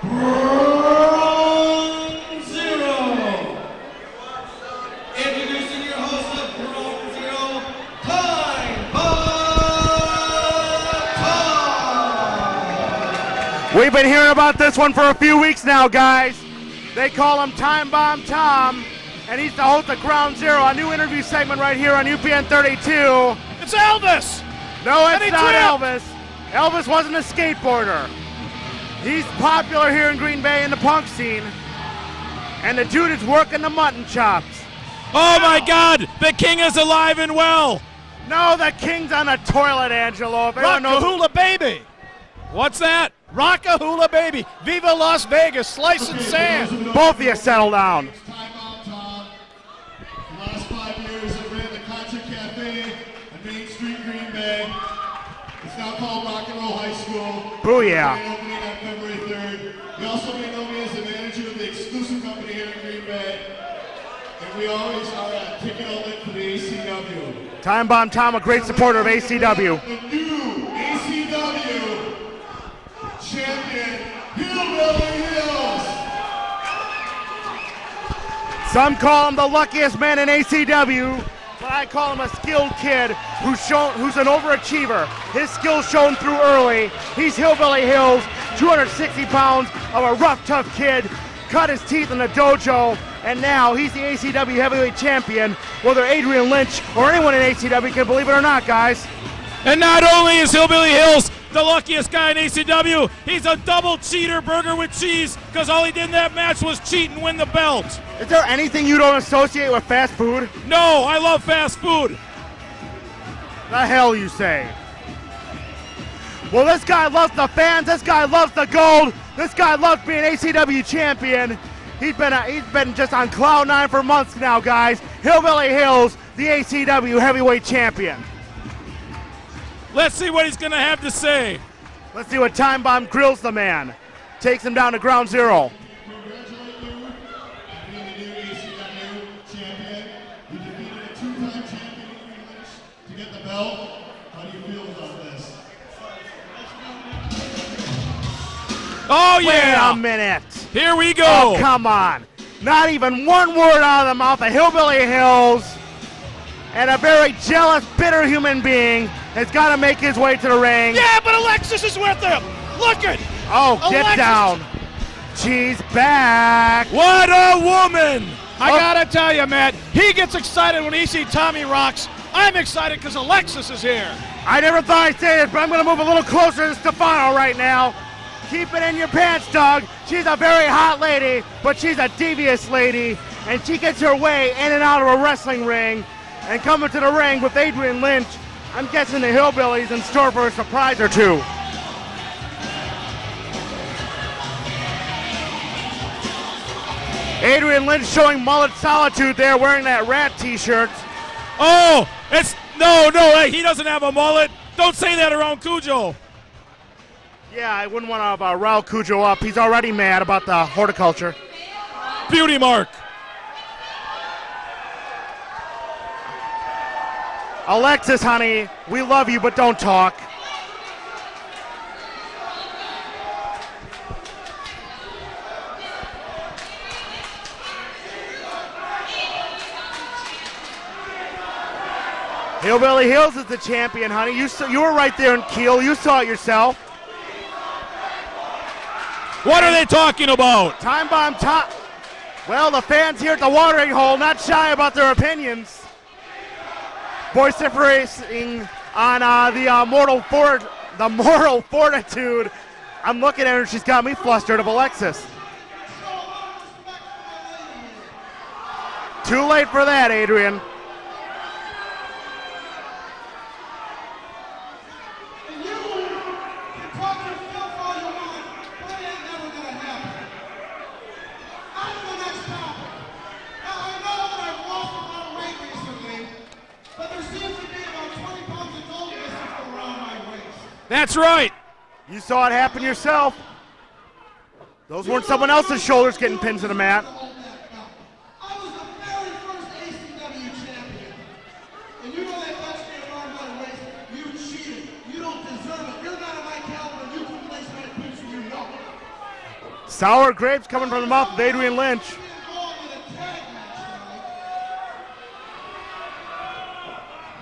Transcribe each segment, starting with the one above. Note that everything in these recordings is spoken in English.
Ground Zero. Introducing your host of Ground Zero, Time Bomb. We've been hearing about this one for a few weeks now, guys. They call him Time Bomb Tom, and he's the host of Ground Zero, a new interview segment right here on UPN 32. It's Elvis! No, it's not Elvis. Elvis wasn't a skateboarder. He's popular here in Green Bay in the punk scene, and the dude is working the mutton chops. Oh my God, the king is alive and well! No, the king's on the toilet, Angelo. Rock-a-hula baby! What's that? Rock-a-hula baby! Viva Las Vegas, slice and sand! Both of you settle down. Time Bomb Tom. The last 5 years, I ran the Concert Cafe on Main Street, Green Bay. It's now called Rock and Roll High School. Booyah. Grand opening on February 3rd. You also may know me as the manager of the exclusive company here in Green Bay. And we always are a ticket outlet for the ACW. Time Bomb Tom, a great supporter of ACW. The new ACW champion, Hillbilly Hills. Some call him the luckiest man in ACW, but I call him a skilled kid who's an overachiever. His skills shown through early. He's Hillbilly Hills, 260 pounds of a rough, tough kid, cut his teeth in the dojo, and now he's the ACW heavyweight champion, whether Adrian Lynch or anyone in ACW can believe it or not, guys. And not only is Hillbilly Hills the luckiest guy in ACW, he's a double cheater burger with cheese, because all he did in that match was cheat and win the belt. Is there anything you don't associate with fast food? No, I love fast food. The hell you say? Well, this guy loves the fans. This guy loves the gold. This guy loves being ACW champion. He's been just on cloud nine for months now, guys. Hillbilly Hills, the ACW heavyweight champion. Let's see what he's going to have to say. Let's see what Time Bomb grills the man. Takes him down to Ground Zero. Congratulate you on being the new ACW champion. You defeated a two-time champion in English to get the belt. How do you feel about this? Oh, yeah. Wait a minute. Here we go. Oh, come on. Not even one word out of the mouth of Hillbilly Hills. And a very jealous, bitter human being has got to make his way to the ring. Yeah, but Alexis is with him. Look it. Oh, get Alexis. down. She's back. What a woman. I gotta tell you, Matt, he gets excited when he sees Tommy rocks. I'm excited because Alexis is here. I never thought I'd say this, but I'm going to move a little closer to Stefano right now. Keep it in your pants, Doug. She's a very hot lady, but she's a devious lady, and she gets her way in and out of a wrestling ring. And coming to the ring with Adrian Lynch, I'm guessing the Hillbillies in store for a surprise or two. Adrian Lynch showing mullet solitude there, wearing that rat t-shirt. Oh, it's, no, hey, he doesn't have a mullet. Don't say that around Kujo. Yeah, I wouldn't want to rile Kujo up. He's already mad about the horticulture. Beauty mark. Alexis, honey, we love you, but don't talk. Hillbilly Hills is the champion, honey. You were right there in Kiel. You saw it yourself. What are they talking about? Time Bomb Tom. Well, the fans here at the watering hole not shy about their opinions. Vociferating on the moral fortitude. I'm looking at her. She's got me flustered of Alexis. Too late for that, Adrian. That's right. You saw it happen yourself. Those weren't someone else's shoulders getting pinned to the mat. I was the very first ACW champion. And you know that touched me around my waist. You cheated. You don't deserve it. You're not of my caliber. You couldn't lace my picture, you know. Sour grapes coming from the mouth of Adrian Lynch.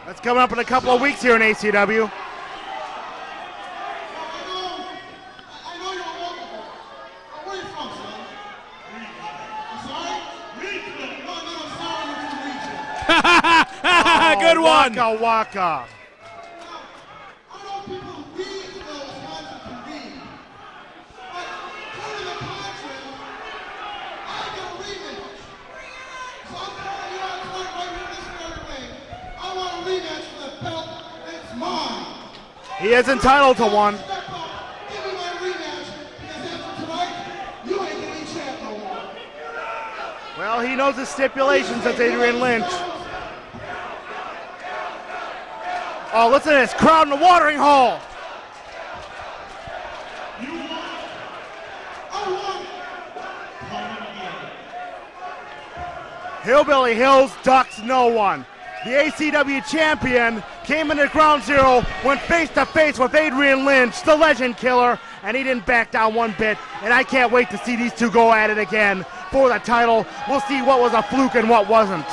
That's coming up in a couple of weeks here in ACW. Good one. Waka waka. He is entitled to one. Well, he knows the stipulations. That's Adrian Lynch. Oh, listen to this crowd in the watering hole. Hillbilly Hills ducks no one. The ACW champion came into ground zero, went face to face with Adrian Lynch, the legend killer, and he didn't back down one bit. And I can't wait to see these two go at it again for the title. We'll see what was a fluke and what wasn't.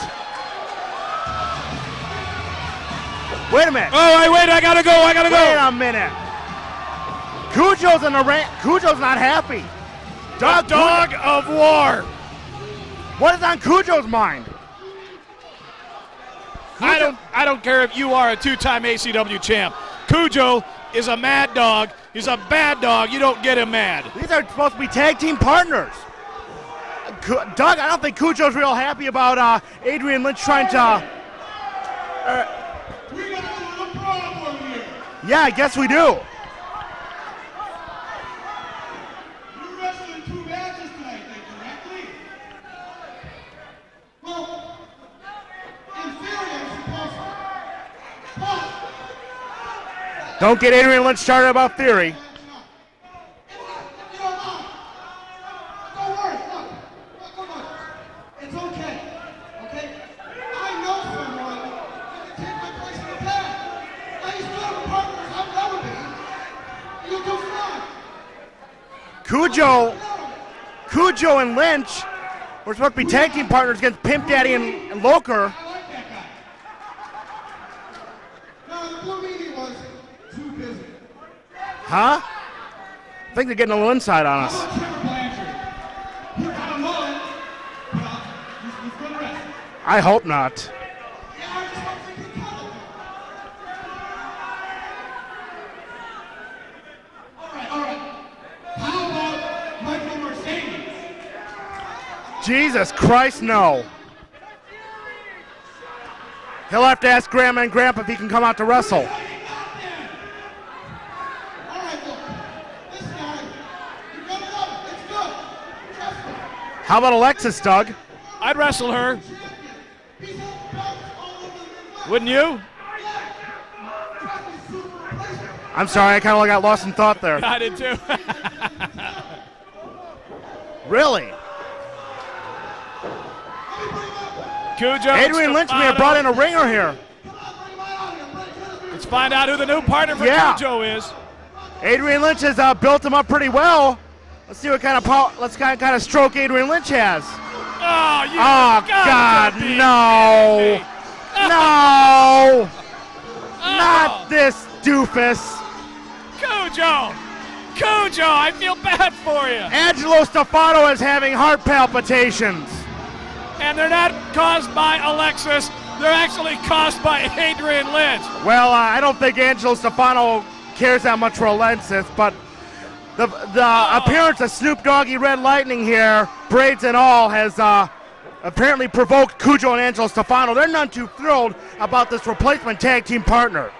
Wait a minute. Oh, wait, I gotta go. Wait a minute. Kujo's in the ring. Kujo's not happy. Dog of war. What is on Kujo's mind? I don't care if you are a two-time ACW champ. Kujo is a mad dog. He's a bad dog. You don't get him mad. These are supposed to be tag team partners. Doug, I don't think Kujo's real happy about Adrian Lynch trying to... We got a little problem here. Yeah, I guess we do. You wrestled 2 matches tonight, correctly? Well, in theory, I'm supposed to. But Don't get Adrian Lynch started about theory. Kujo and Lynch were supposed to be tag team partners against Pimp Daddy and Loker. Huh? I think they're getting a little inside on us. I hope not. Jesus Christ, no. He'll have to ask Grandma and Grandpa if he can come out to wrestle. How about Alexis, Doug? I'd wrestle her. Wouldn't you? I'm sorry, I kind of got lost in thought there. I did too. Really? Kujo Adrian Lynch may have brought in a ringer here. Let's find out who the new partner for Kujo is. Adrian Lynch has built him up pretty well. Let's see what kind of power, kind of stroke Adrian Lynch has. Oh, God, no. No. Not this doofus. Kujo, I feel bad for you. Angelo Stefano is having heart palpitations. And they're not caused by Alexis. They're actually caused by Adrian Lynch. Well, I don't think Angelo Stefano cares that much for Alexis, but the appearance of Snoop Doggy Red Lightning here, braids and all, has apparently provoked Kujo and Angelo Stefano. They're none too thrilled about this replacement tag team partner.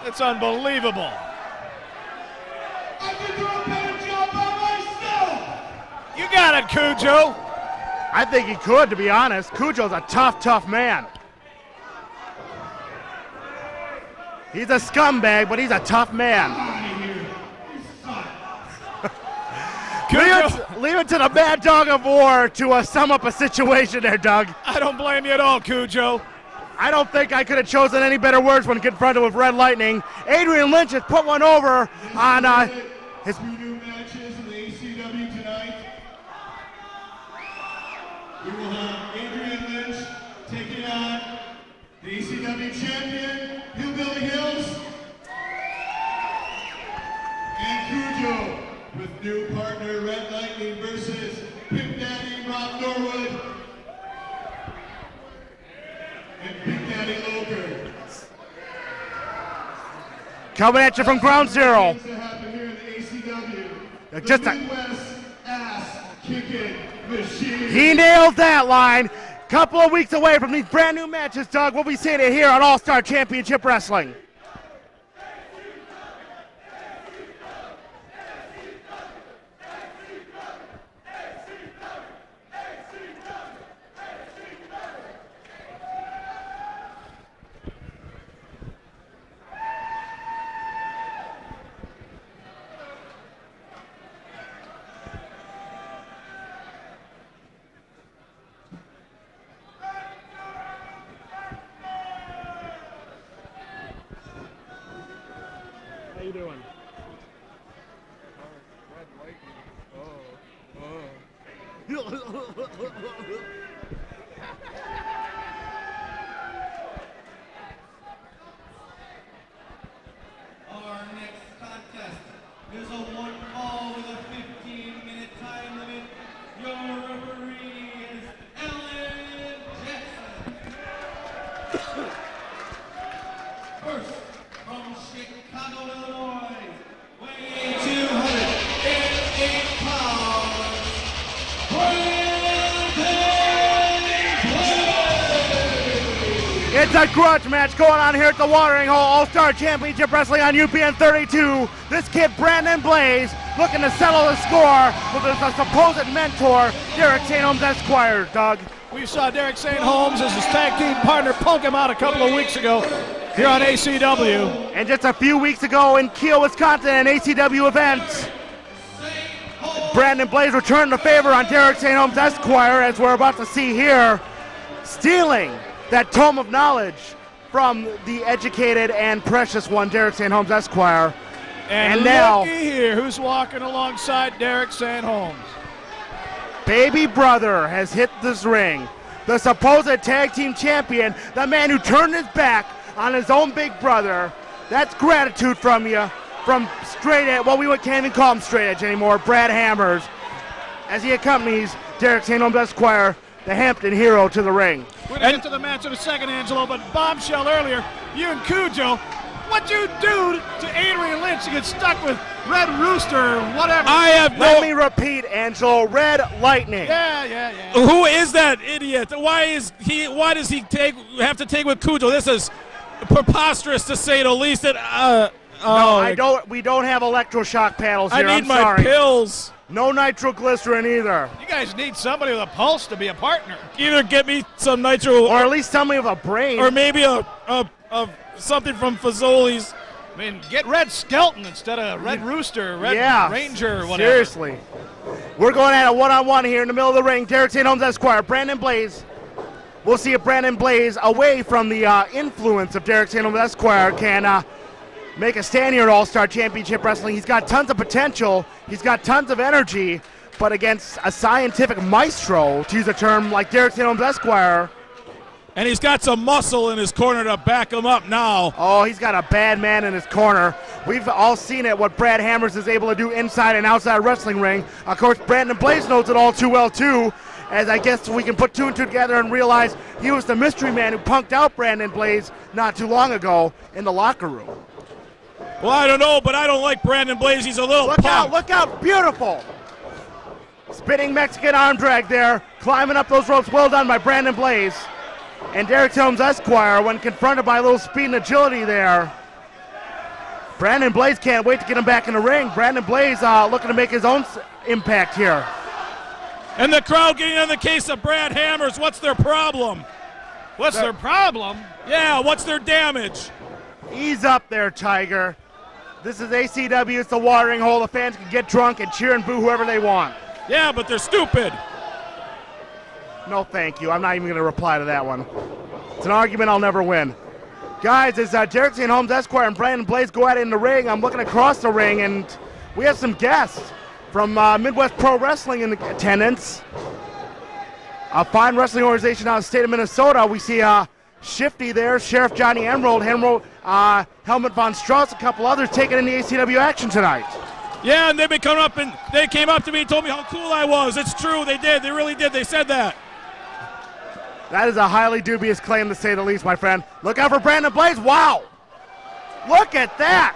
It's unbelievable. I can do a better job by myself. You got it, Kujo. I think he could, to be honest. Kujo's a tough man. He's a scumbag, but he's a tough man. Leave it to the Mad Dog of War to sum up a situation there, Doug. I don't blame you at all, Kujo. I don't think I could have chosen any better words when confronted with Red Lightning. Adrian Lynch has put one over on His 2 new matches in the ACW tonight. We will have Adrian Lynch taking on the ACW champion, Hillbilly Hills, and Kujo with new partner Red Lightning versus Pimp Daddy Rob Norwood and Pimp Daddy Loker. coming at you from ground zero. Things that happen here in the ACW. Just the a- Midwest ass kicking machine. He nailed that line. Couple of weeks away from these brand new matches, Doug. We'll be seeing it here on All-Star Championship Wrestling. How you doing? Our next contest is a one fall with a 15-minute time limit. Your referee is Ellen Jackson. First, from Chicago, Illinois, weighing 208 pounds, It's a grudge match going on here at the Watering Hole All-Star Championship Wrestling on UPN 32. This kid, Brandon Blaze, looking to settle the score with his supposed mentor, Derek St. Holmes Esquire, Doug. We saw Derek St. Holmes as his tag team partner punk him out a couple of weeks ago here on ACW. And just a few weeks ago in Kiel, Wisconsin, an ACW event, Brandon Blaze returned the favor on Derek St. Holmes Esquire, as we're about to see here, stealing that tome of knowledge from the educated and precious one, Derek St. Holmes Esquire. And now, looky here, who's walking alongside Derek St. Holmes. baby brother has hit this ring. The supposed tag team champion, the man who turned his back on his own big brother. That's gratitude from you, from Straight Edge. Well, we can't even call him Straight Edge anymore, Brad Hammers, as he accompanies Derek St. Holmes Esquire, the Hampton hero, to the ring. We're going to get to the match in a second, Angelo, but bombshell earlier, you and Kujo, what'd you do to Adrian Lynch to get stuck with Red Rooster or whatever? I have Let no. me repeat, Angelo, Red Lightning. Yeah. Who is that idiot? Why does he have to take with Kujo? This is preposterous to say the least. We don't have electroshock paddles here. I need I'm my sorry. pills. No nitroglycerin either. You guys need somebody with a pulse to be a partner. Either get me some nitro, Or at least somebody with a brain. or maybe a something from Fazoli's. I mean, get Red Skelton instead of Red Rooster, Red Ranger, or whatever. Seriously. We're going at a one-on-one here in the middle of the ring. Derek St. Holmes Esquire, Brandon Blaze. We'll see if Brandon Blaze, away from the influence of Derek St. Holmes Esquire, can make a stand here at All-Star Championship Wrestling. He's got tons of potential. He's got tons of energy. But against a scientific maestro, to use a term like Derek St. Holmes Esquire. And he's got some muscle in his corner to back him up now. Oh, he's got a bad man in his corner. We've all seen it, what Brad Hammers is able to do inside and outside wrestling ring. Of course, Brandon Blaze knows it all too well, too, as I guess we can put two and two together and realize he was the mystery man who punked out Brandon Blaze not too long ago in the locker room. Well, I don't know, but I don't like Brandon Blaze. He's a little punk. Look out, beautiful. Spinning Mexican arm drag there, climbing up those ropes, well done by Brandon Blaze. And Derek Holmes Esquire, when confronted by a little speed and agility there. Brandon Blaze can't wait to get him back in the ring. Brandon Blaze looking to make his own impact here. And the crowd getting on the case of Brad Hammers. What's their problem? What's their problem? Yeah, what's their damage? Ease up there, Tiger. This is ACW, it's the Watering Hole. The fans can get drunk and cheer and boo whoever they want. Yeah, but they're stupid. No, thank you. I'm not even going to reply to that one. It's an argument I'll never win. Guys, as Derek St. Holmes Esquire and Brandon Blaze go at it in the ring, I'm looking across the ring, and we have some guests from Midwest Pro Wrestling in attendance. A fine wrestling organization out of the state of Minnesota. We see Shifty there, Sheriff Johnny Emerald, Helmut Von Strauss, a couple others taking in the ACW action tonight. Yeah, and they've been coming up and they came up to me and told me how cool I was. It's true, they did. They really did. They said that. That is a highly dubious claim, to say the least, my friend. Look out for Brandon Blaze. Wow. Look at that.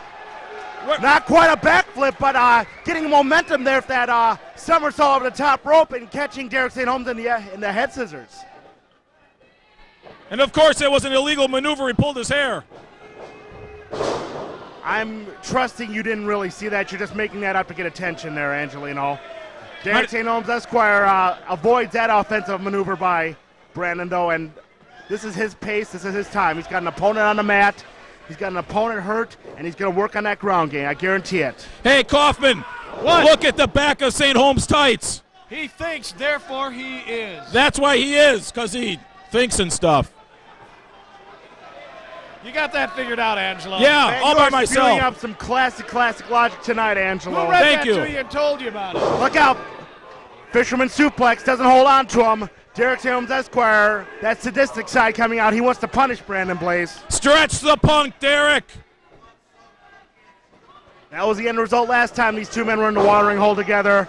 Not quite a backflip, but getting momentum there for that somersault over the top rope and catching Derek St. Holmes in the head scissors. And of course, it was an illegal maneuver. He pulled his hair. I'm trusting you didn't really see that. You're just making that up to get attention there, Angelino. Derek St. Holmes Esquire avoids that offensive maneuver by Brandon, though, and this is his pace. This is his time. He's got an opponent on the mat. He's got an opponent hurt, and he's going to work on that ground game. I guarantee it. Hey, Kaufmann, look at the back of St. Holmes' tights. He thinks, therefore he is. That's why he is, because he thinks and stuff. You got that figured out, Angelo. Yeah, Man, all by myself. You're up some classic logic tonight, Angelo. Who read Thank that you. to you and told you about it? Look out. Fisherman suplex, doesn't hold on to him. Derek St. Holmes Esquire, that sadistic side coming out. He wants to punish Brandon Blaze. Stretch the punk, Derek. That was the end result last time these two men were in the watering hole together.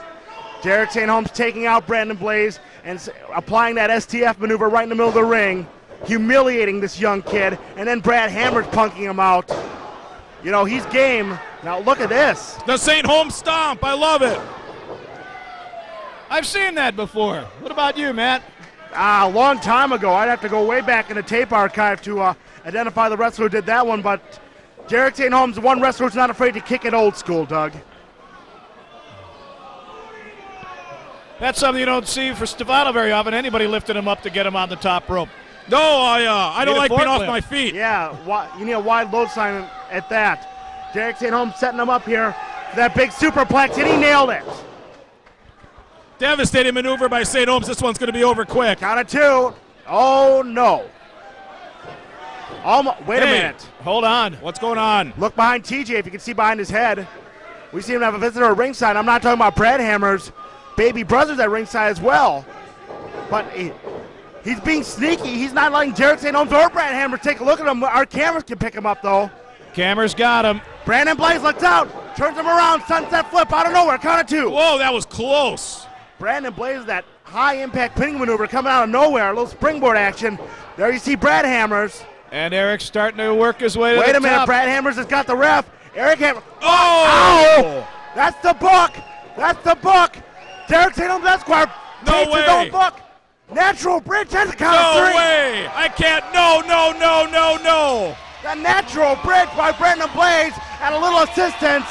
Derek St. Holmes taking out Brandon Blaze and applying that STF maneuver right in the middle of the ring, humiliating this young kid, and then Brad Hammer's punking him out. You know, he's game. Now look at this. The St. Holmes stomp. I love it. I've seen that before. What about you, Matt? A long time ago. I'd have to go way back in the tape archive to identify the wrestler who did that one, but Derek St. Holmes, one wrestler who's not afraid to kick it old school, Doug. That's something you don't see for Stefano very often. Anybody lifting him up to get him on the top rope. No, I don't like being off my feet. Yeah, you need a wide load sign at that. Derek St. Holmes setting him up here for that big superplex, and he nailed it. Devastating maneuver by St. Holmes. This one's going to be over quick. Count of two. Oh, no. Wait a minute. Hold on. What's going on? Look behind TJ if you can see behind his head. We see him have a visitor at ringside. I'm not talking about Brad Hammer's baby brothers at ringside as well. But he's being sneaky. He's not letting Derek St. Holmes or Brad Hammer take a look at him. Our cameras can pick him up, though. Camera's got him. Brandon Blaze looks out. Turns him around. Sunset flip out of nowhere. Count of two. Whoa, that was close. Brandon Blaze, that high-impact pinning maneuver coming out of nowhere. A little springboard action. There you see Brad Hammers. And Eric's starting to work his way to the top. Wait a minute. Brad Hammers has got the ref. Eric Hammer. Oh! Ow! That's the book. That's the book. Derek St. Holmes Esquire takes his own book. Natural bridge. That's a count of three. No way. I can't. No. The natural bridge by Brandon Blaze and a little assistance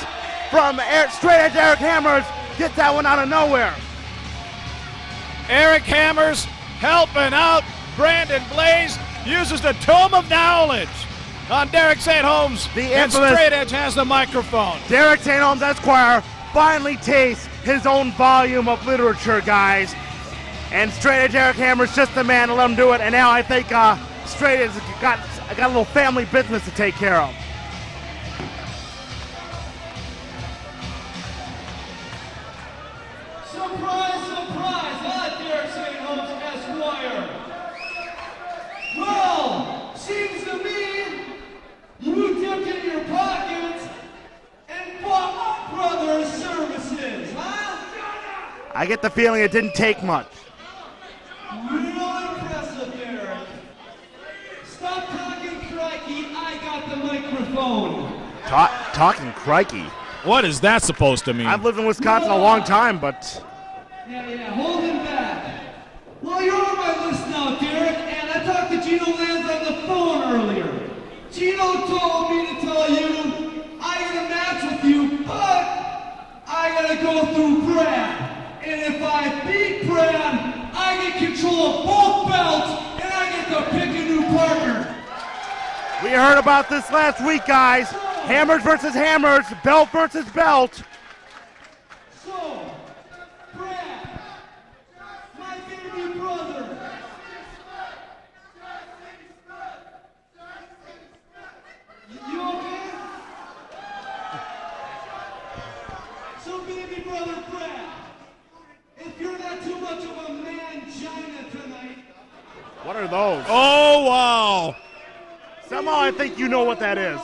from straight edge Eric Hammers gets that one out of nowhere. Eric Hammers helping out Brandon Blaze, uses the tome of knowledge on Derek St. Holmes. And straight edge has the microphone. Derek St. Holmes Esquire finally tastes his own volume of literature, guys. And straight edge Eric Hammer's just the man to let him do it. And now I think straight edge got a little family business to take care of. Surprise, surprise, Derek St. Holmes Esquire. Well, seems to me you dipped in your pockets and bought my brother's services, huh? I get the feeling it didn't take much. Real impressive, Derek. Stop talking crikey, I got the microphone. Talking crikey. What is that supposed to mean? I've lived in Wisconsin a long time, but... Yeah, hold him back. Well, you're on my list now, Derek, and I talked to Gino Lanz on the phone earlier. Gino told me to tell you I got a match with you, but I gotta go through Brad. And if I beat Brad, I get control of both belts, and I get to pick a new partner. We heard about this last week, guys. Hammers versus hammers, belt versus belt. So, Brad, my baby brother. You okay? me brother Brad. If you're not too much of a man-gina tonight. What are those? Oh, wow. Somehow I think you know what that is.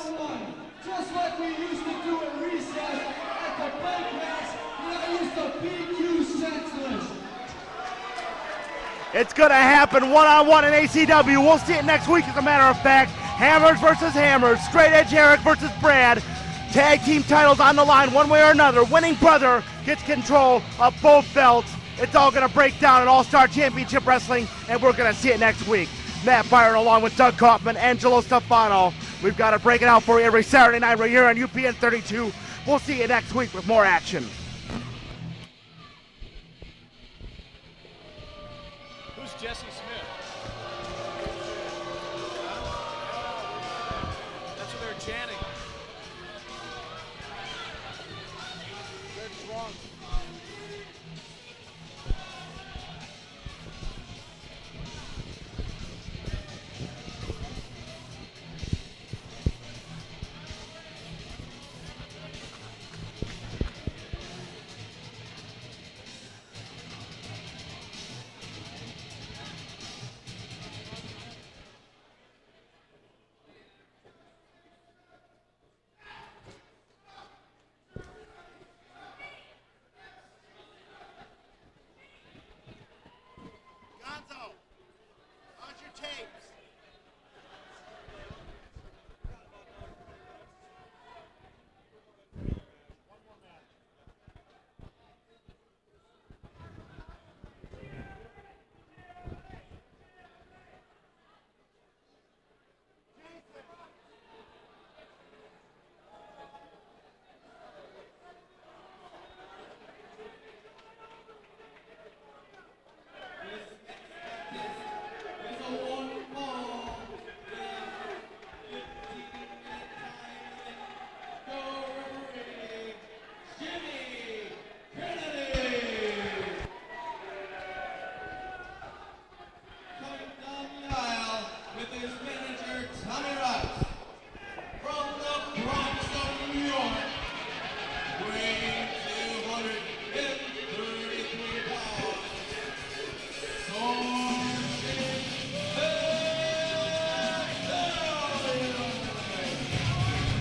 Just like we used to do at recess at the bike racks when I used to beat you senseless. It's going to happen one-on-one in ACW. We'll see it next week, as a matter of fact. Hammers versus Hammers. Straight Edge Eric versus Brad. Tag team titles on the line one way or another. Winning brother gets control of both belts. It's all going to break down in All-Star Championship Wrestling, and we're going to see it next week. Matt Byron along with Doug Kaufmann, Angelo Stefano. We've got to break it out for you every Saturday night right here on UPN 32. We'll see you next week with more action. Who's Jesse Smith? That's what they're chanting. They're drunk.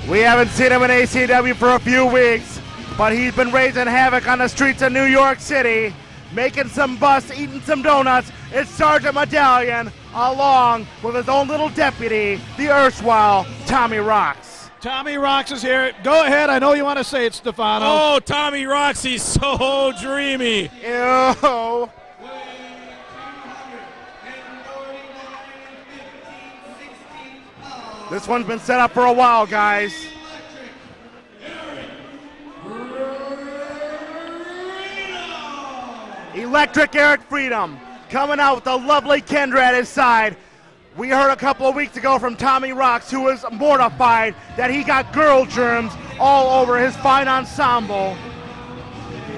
We haven't seen him in ACW for a few weeks, but he's been raising havoc on the streets of New York City, making some bus, eating some donuts. It's Sergeant Medallion, along with his own little deputy, the erstwhile Tommy Roxx. Tommy Roxx is here. Go ahead. I know you want to say it, Stefano. Oh, Tommy Roxx, he's so dreamy. Ew. This one's been set up for a while, guys. Electric Eric Freedom coming out with the lovely Kendra at his side. We heard a couple of weeks ago from Tommy Roxx, who was mortified that he got girl germs all over his fine ensemble.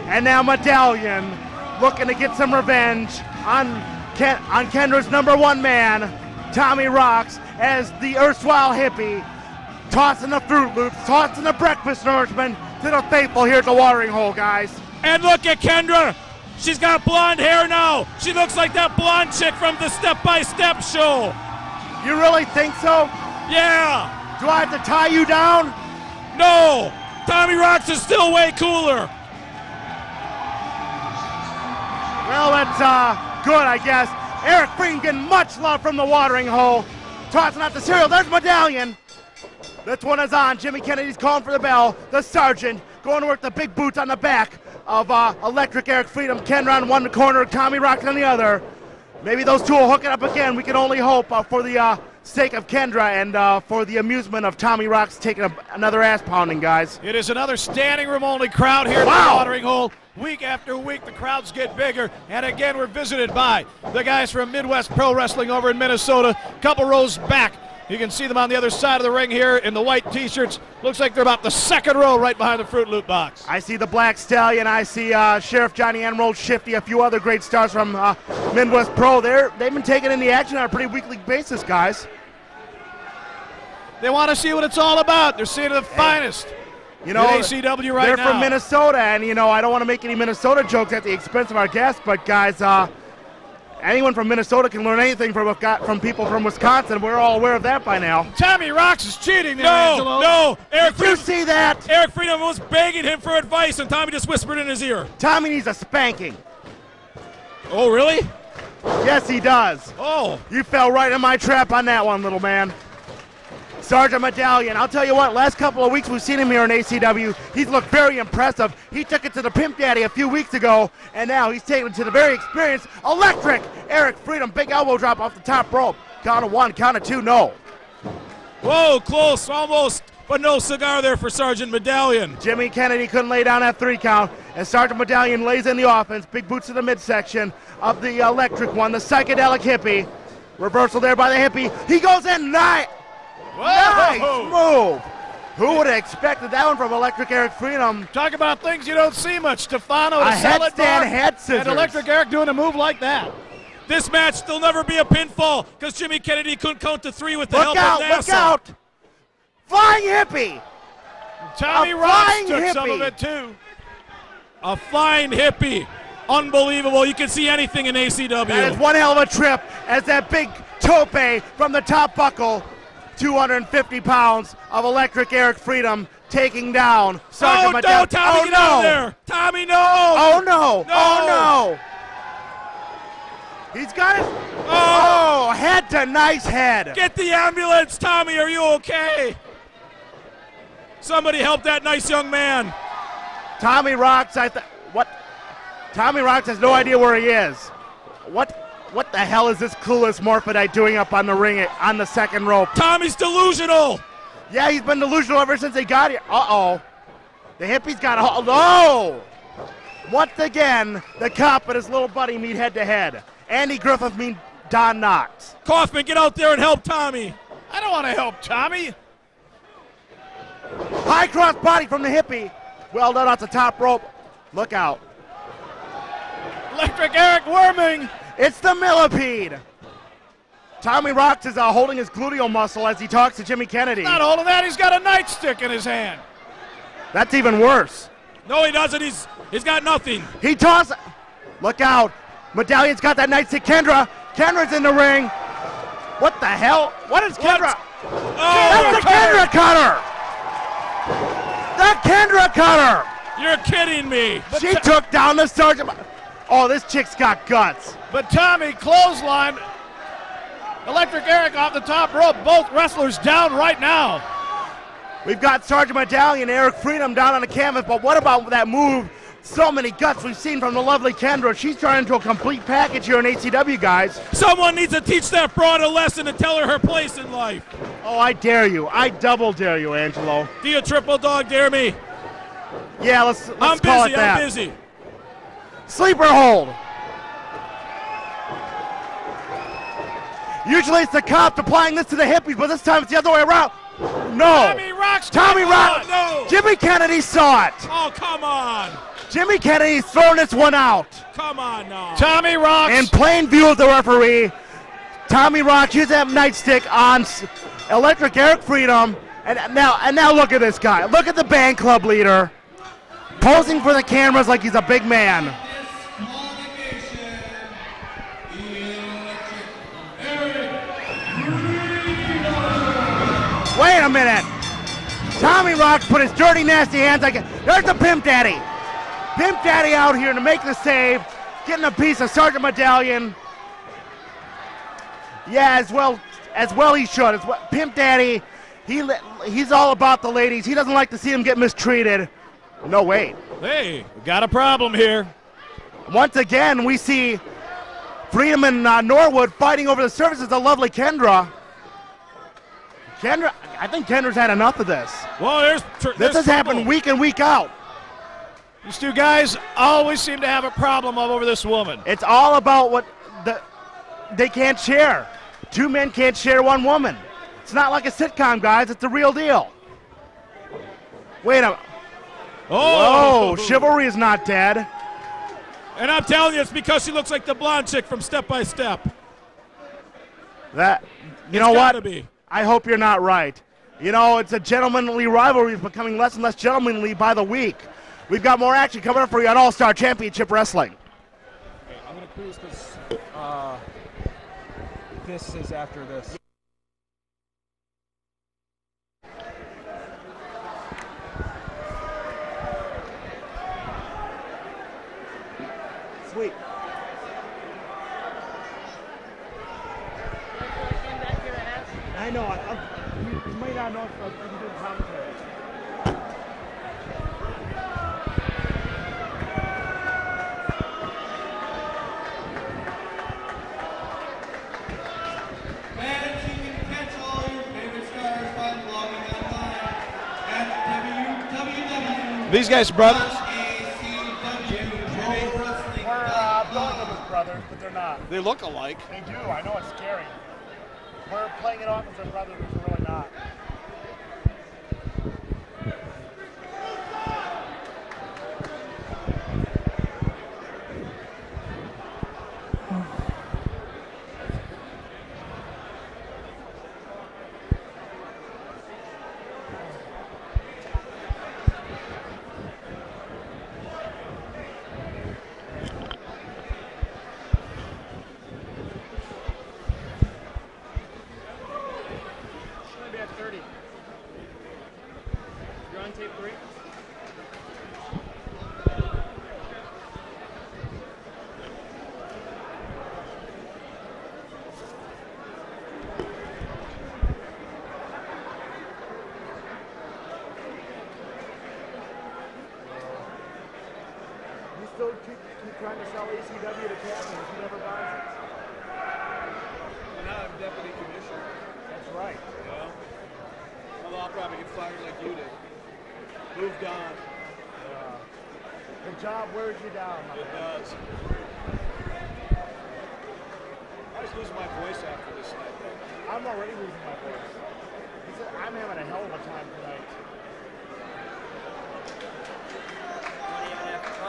And now Medallion looking to get some revenge on Kendra's #1 man, Tommy Roxx, as the erstwhile hippie, tossing the Fruit Loops, tossing the breakfast nourishment to the faithful here at the watering hole, guys. And look at Kendra. She's got blonde hair now. She looks like that blonde chick from the Step by Step show. You really think so? Yeah. Do I have to tie you down? No. Tommy Roxx is still way cooler. Well, that's good, I guess. Eric Freedom getting much love from the watering hole. Tossing out the cereal. There's Medallion. This one is on. Jimmy Kennedy's calling for the bell. The sergeant going to work the big boots on the back of Electric Eric Freedom. Kendra on one corner, Tommy Roxx on the other. Maybe those two will hook it up again. We can only hope for the sake of Kendra and for the amusement of Tommy Roxx taking another ass pounding, guys. It is another standing room only crowd here at the watering hole. Week after week, the crowds get bigger. And again, we're visited by the guys from Midwest Pro Wrestling over in Minnesota. Couple rows back. You can see them on the other side of the ring here in the white t-shirts. Looks like they're about the second row right behind the Fruit Loop box. I see the Black Stallion. I see Sheriff Johnny Emerald, Shifty, a few other great stars from Midwest Pro. They've been taking in the action on a pretty weekly basis, guys. They want to see what it's all about. They're seeing the finest You know, ACW right they're now. from Minnesota, and you know, I don't want to make any Minnesota jokes at the expense of our guests, but guys, anyone from Minnesota can learn anything from people from Wisconsin. We're all aware of that by now. Tommy Roxx is cheating there, Angelo. No, Did you see that? Eric Freedom was begging him for advice, and Tommy just whispered in his ear. Tommy needs a spanking. Oh, really? Yes, he does. Oh. You fell right in my trap on that one, little man. Sergeant Medallion, I'll tell you what, last couple of weeks we've seen him here in ACW. He's looked very impressive. He took it to the Pimp Daddy a few weeks ago, and now he's taking it to the very experienced Electric Eric Freedom. Big elbow drop off the top rope. Count of one, count of two, no. Whoa, close, almost, but no cigar there for Sergeant Medallion. Jimmy Kennedy couldn't lay down that 3 count, and Sergeant Medallion lays in the offense. Big boots to the midsection of the electric one, the psychedelic hippie. Reversal there by the hippie. He goes in, nice move. Who would have expected that one from Electric Eric Freedom? Talk about things you don't see much. Stefano, A a solid headstand bar, head scissors. and Electric Eric doing a move like that. This match, there'll never be a pinfall because Jimmy Kennedy couldn't count to 3 with the help of NASA. Look out! Flying hippie! Tommy Roxx took some of it too. A flying hippie. Unbelievable. You can see anything in ACW. That is one hell of a trip as that big tope from the top buckle. 250 pounds of Electric Eric Freedom taking down Sergeant Medallion. No, Tommy, get out of there. Tommy, no. Oh, no. No. Oh, no. He's got it. Oh, head to nice head. Get the ambulance, Tommy. Are you okay? Somebody help that nice young man. Tommy Roxx, what? Tommy Roxx has no idea where he is. What the hell is this clueless morphodite doing up on the ring on the second rope? Tommy's delusional. Yeah, he's been delusional ever since they got here. Uh-oh. The hippie's got a hold. No! Once again, the cop and his little buddy meet head-to-head. Andy Griffith meet Don Knox. Kaufmann, get out there and help Tommy. I don't want to help Tommy. High cross body from the hippie. Well done off the top rope. Look out. Electric Eric worming. It's the millipede. Tommy Roxx is holding his gluteal muscle as he talks to Jimmy Kennedy. Not holding that, he's got a nightstick in his hand. That's even worse. No, he doesn't. He's got nothing. He tosses. Look out. Medallion's got that nightstick. Kendra's in the ring. What the hell? What is Kendra? Oh, that's the Kendra cutter. The Kendra cutter. You're kidding me. She took down the Sergeant. Oh, this chick's got guts. But Tommy clothesline Electric Eric off the top rope. Both wrestlers down right now. We've got Sergeant Medallion, Eric Freedom down on the canvas, but what about that move? So many guts we've seen from the lovely Kendra. She's turned into a complete package here in ACW, guys. Someone needs to teach that broad a lesson and tell her her place in life. Oh, I dare you. I double dare you, Angelo. Do you triple dog dare me? Yeah, let's I'm call busy, it that. I'm busy. Sleeper hold. Usually it's the cop applying this to the hippies, but this time it's the other way around. No. Tommy Roxx. No. Jimmy Kennedy saw it. Oh, come on. Jimmy Kennedy's throwing this one out. Come on now. Tommy Roxx. In plain view of the referee, Tommy Roxx used that nightstick on Electric Eric Freedom. And now look at this guy. Look at the band club leader posing for the cameras like he's a big man. Wait a minute. Tommy Roxx put his dirty, nasty hands like there's the Pimp Daddy. Pimp Daddy out here to make the save, getting a piece of Sergeant Medallion. Yeah, as well he should. Pimp Daddy, he's all about the ladies. He doesn't like to see them get mistreated. No, wait. Hey, we got a problem here. Once again, we see Freedom and Norwood fighting over the services of lovely Kendra. I think Kendra's had enough of this. Well, this has happened week in, week out. These two guys always seem to have a problem over this woman. It's all about what they can't share. Two men can't share one woman. It's not like a sitcom, guys. It's the real deal. Wait a minute. Oh, whoa, chivalry is not dead. And I'm telling you, it's because she looks like the blonde chick from Step by Step. You know what? Be. I hope you're not right. You know, it's a gentlemanly rivalry. It's becoming less and less gentlemanly by the week. We've got more action coming up for you on All-Star Championship Wrestling. Okay, I'm going to cruise because this is after this. Sweet. I know. You might not know if I can do commentary. Fans, you can catch all your favorite stars by logging online at www. These guys brothers? ACW Wrestling. We're billing them as brothers, but they're not. They look alike. They do. I know it's scary. We're playing it off as their brothers, but we're really not. Still keep trying to sell ACW to Kaufmann if he never buys it. Well, now I'm deputy commissioner. That's right. Yeah. Although I'll probably get fired like you did. Moved on. The job wears you down. It does. I was losing my voice after this night, though. I'm already losing my voice. I'm having a hell of a time tonight.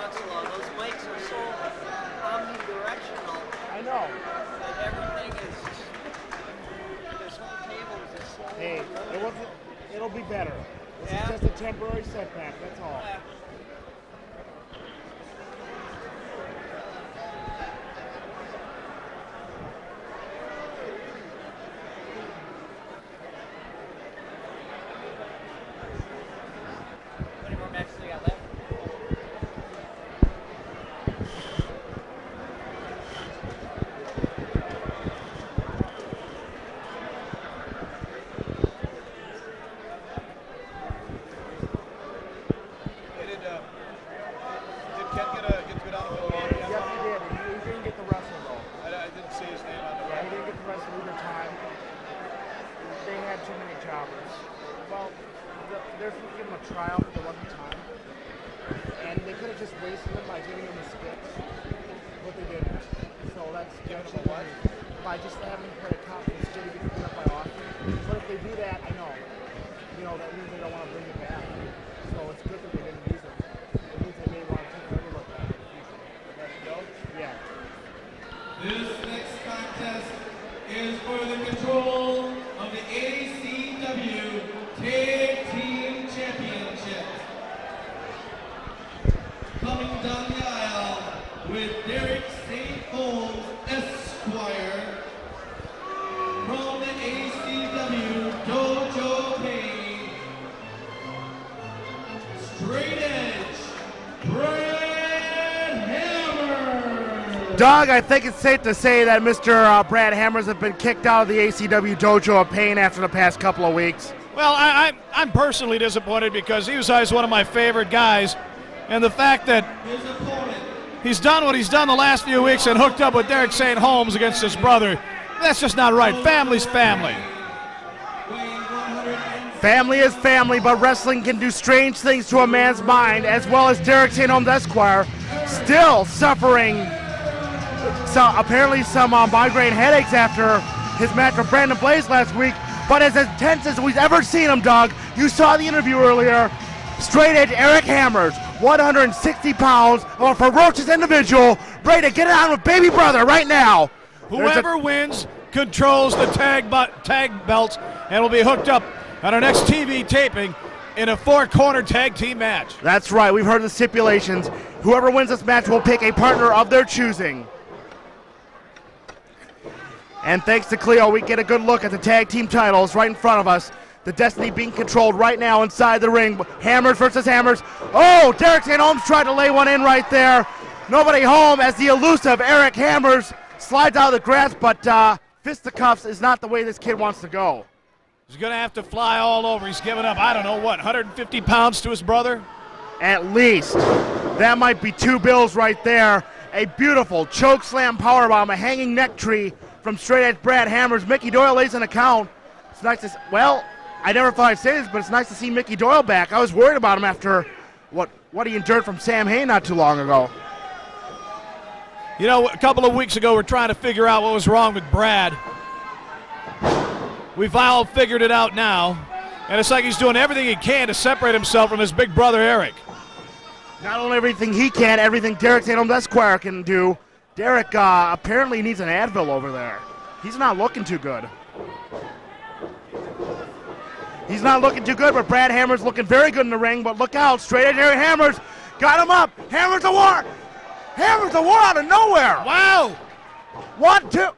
Those mics are so omnidirectional. I know. That everything is just, this whole table is just slowly. Hey, it'll be better. This is just a temporary setback, that's all. How many more matches we got left? Trial, but there wasn't time. And they could have just wasted them by giving them the skips, but they didn't. So that's what? By just having them play a cop instead of getting put up by Austin. But if they do that, I know. You know, that means they don't want to bring it back. So it's good that they didn't use it. It means they may want to take another look at it in the future. Let's go? Yeah. This next contest is for the control of the ACW Tag Team Championship. Coming down the aisle with Derek St. Holmes, Esquire, from the ACW Dojo Pay, Straight Edge, Brad Hammer. Doug, I think it's safe to say that Mr. Brad Hammers have been kicked out of the ACW Dojo of Pain after the past couple of weeks. Well, I'm personally disappointed because he was always one of my favorite guys. And the fact that he's done what he's done the last few weeks and hooked up with Derek St. Holmes against his brother, that's just not right. Family's family. Family is family, but wrestling can do strange things to a man's mind, as well as Derek St. Holmes Esquire still suffering apparently some migraine headaches after his match with Brandon Blaze last week. But as intense as we've ever seen him, Doug, you saw the interview earlier. Straight Edge Eric Hammers, 160 pounds, a ferocious individual, ready to get it on with baby brother right now. Whoever wins controls the tag belts and will be hooked up on our next TV taping in a 4-corner tag team match. That's right. We've heard the stipulations. Whoever wins this match will pick a partner of their choosing. And thanks to Cleo, we get a good look at the tag team titles right in front of us. The Destiny being controlled right now inside the ring. Hammers versus Hammers. Oh, Derek St. Holmes tried to lay one in right there. Nobody home as the elusive Eric Hammers slides out of the grasp, but fisticuffs is not the way this kid wants to go. He's going to have to fly all over. He's giving up, I don't know what, 150 pounds to his brother? At least. That might be 2 bills right there. A beautiful choke slam powerbomb, a hanging neck tree from straight edge Brad Hammers. Mickey Doyle lays an account. It's nice to, well, I never thought I'd say this, but it's nice to see Mickey Doyle back. I was worried about him after what he endured from Sam Hayne not too long ago. You know, a couple of weeks ago, we're trying to figure out what was wrong with Brad. We've all figured it out now, and it's like he's doing everything he can to separate himself from his big brother, Eric. Not only everything he can, everything Derek St. Holmes Esquire can do. Derek apparently needs an Advil over there. He's not looking too good. He's not looking too good, but Brad Hammers looking very good in the ring, but look out, straight edge Eric Hammers, got him up, Hammers a war! Hammers a war out of nowhere! Wow! 1, 2, 3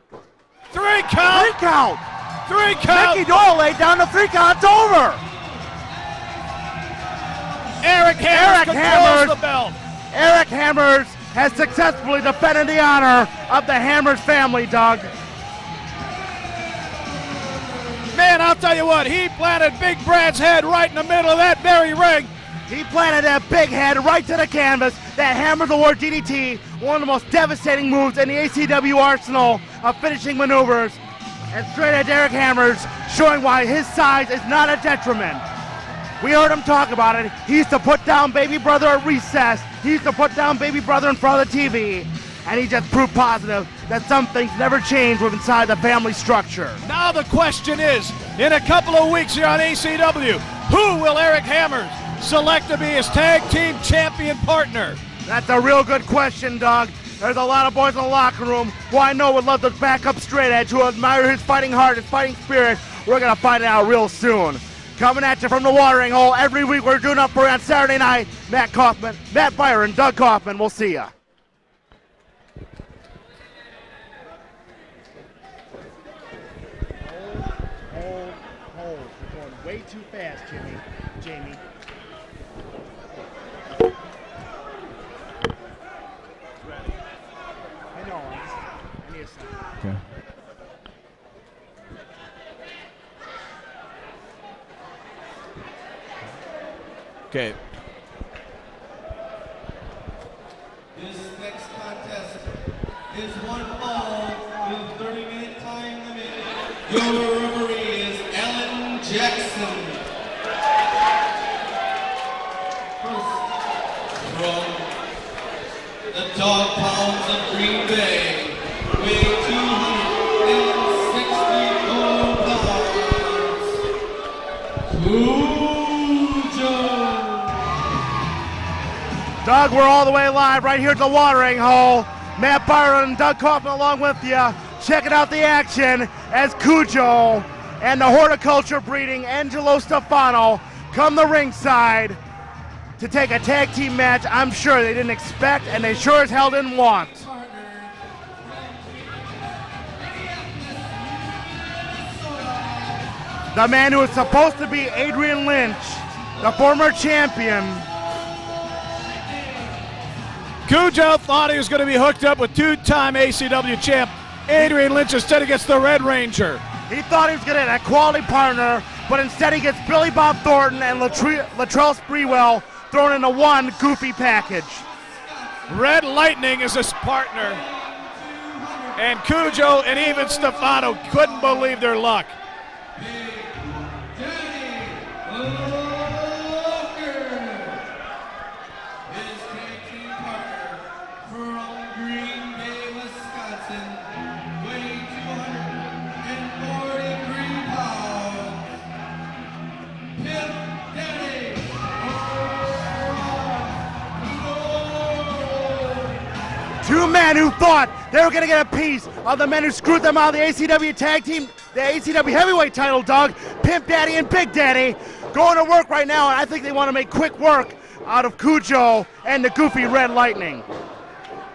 count! 3 count! 3 count! Mickey Doyle laid down the 3 count, it's over! Eric Hammers controls the belt. Eric Hammers has successfully defended the honor of the Hammers family, Doug. Man, I'll tell you what, he planted Big Brad's head right in the middle of that very ring. He planted that big head right to the canvas. That Hammers Award DDT, one of the most devastating moves in the ACW arsenal of finishing maneuvers. And straight at Eric Hammers, showing why his size is not a detriment. We heard him talk about it. He used to put down baby brother at recess. He used to put down baby brother in front of the TV. And he just proved positive that some things never change with inside the family structure. Now the question is, in a couple of weeks here on ACW, who will Eric Hammers select to be his tag team champion partner? That's a real good question, Doug. There's a lot of boys in the locker room who I know would love to back up straight edge, who admire his fighting heart, his fighting spirit. We're going to find it out real soon. Coming at you from the watering hole every week, we're doing up for you on Saturday night. Matt Kaufmann, Matt Byron, Doug Kaufmann. We'll see ya. Hold. You're going way too fast, Jamie. I know. I need a second. Okay. Okay. This next contest is 1 fall with 30-minute time limit. Your referee is Alan Jackson. First, from the dog pounds of Green Bay, weighing 264 pounds. Kujo. Doug, we're all the way live right here at the watering hole. Matt Byron and Doug Kaufmann along with you. Checking out the action as Kujo and the horticulture breeding Angelo Stefano come the ringside to take a tag team match I'm sure they didn't expect and they sure as hell didn't want. The man who was supposed to be Adrian Lynch, the former champion. Kujo thought he was going to be hooked up with 2-time ACW champ Adrian Lynch. Instead he gets the Red Ranger. He thought he was going to get a quality partner, but instead he gets Billy Bob Thornton and Latrell Sprewell thrown into one goofy package. Red Lightning is his partner. And Kujo and even Stefano couldn't believe their luck. Loker, his tag team partner from Green Bay, Wisconsin, weighing 243 pounds. Pimp Daddy. Two men who thought they were going to get a piece of the men who screwed them out of the ACW tag team, the ACW heavyweight title, Doug. Pimp Daddy and Big Daddy going to work right now, and I think they want to make quick work out of Kujo and the goofy Red Lightning.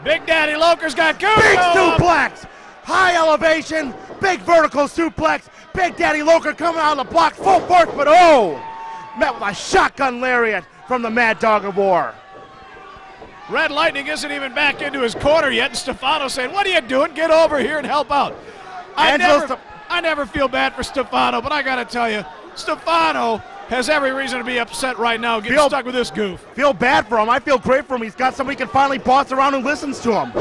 Big Daddy Loker's got Kujo. Big suplex, high elevation, big vertical suplex. Big Daddy Loker coming out of the block full force, but met with a shotgun lariat from the Mad Dog of War. Red Lightning isn't even back into his corner yet, and Stefano saying, what are you doing? Get over here and help out. I never feel bad for Stefano, but I got to tell you, Stefano has every reason to be upset right now, getting stuck with this goof. Feel bad for him. I feel great for him. He's got somebody who can finally boss around who listens to him.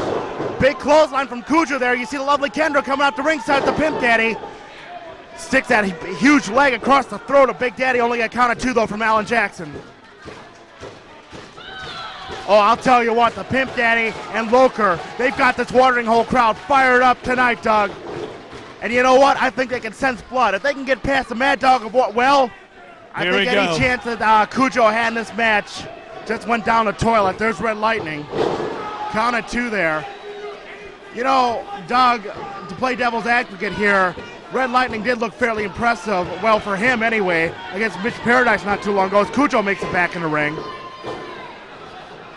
Big clothesline from Kujo there. You see the lovely Kendra coming out the ringside with the Pimp Daddy. Sticks that huge leg across the throat of Big Daddy. Only got counted 2 though from Alan Jackson. Oh, I'll tell you what, the Pimp Daddy and Loker, they've got this watering hole crowd fired up tonight, Doug. And you know what? I think they can sense blood. If they can get past the Mad Dog of War, well, I think any chance that Kujo had in this match just went down the toilet. There's Red Lightning. Counted 2 there. You know, Doug, to play devil's advocate here, Red Lightning did look fairly impressive, well, for him anyway, against Mitch Paradise not too long ago as Kujo makes it back in the ring.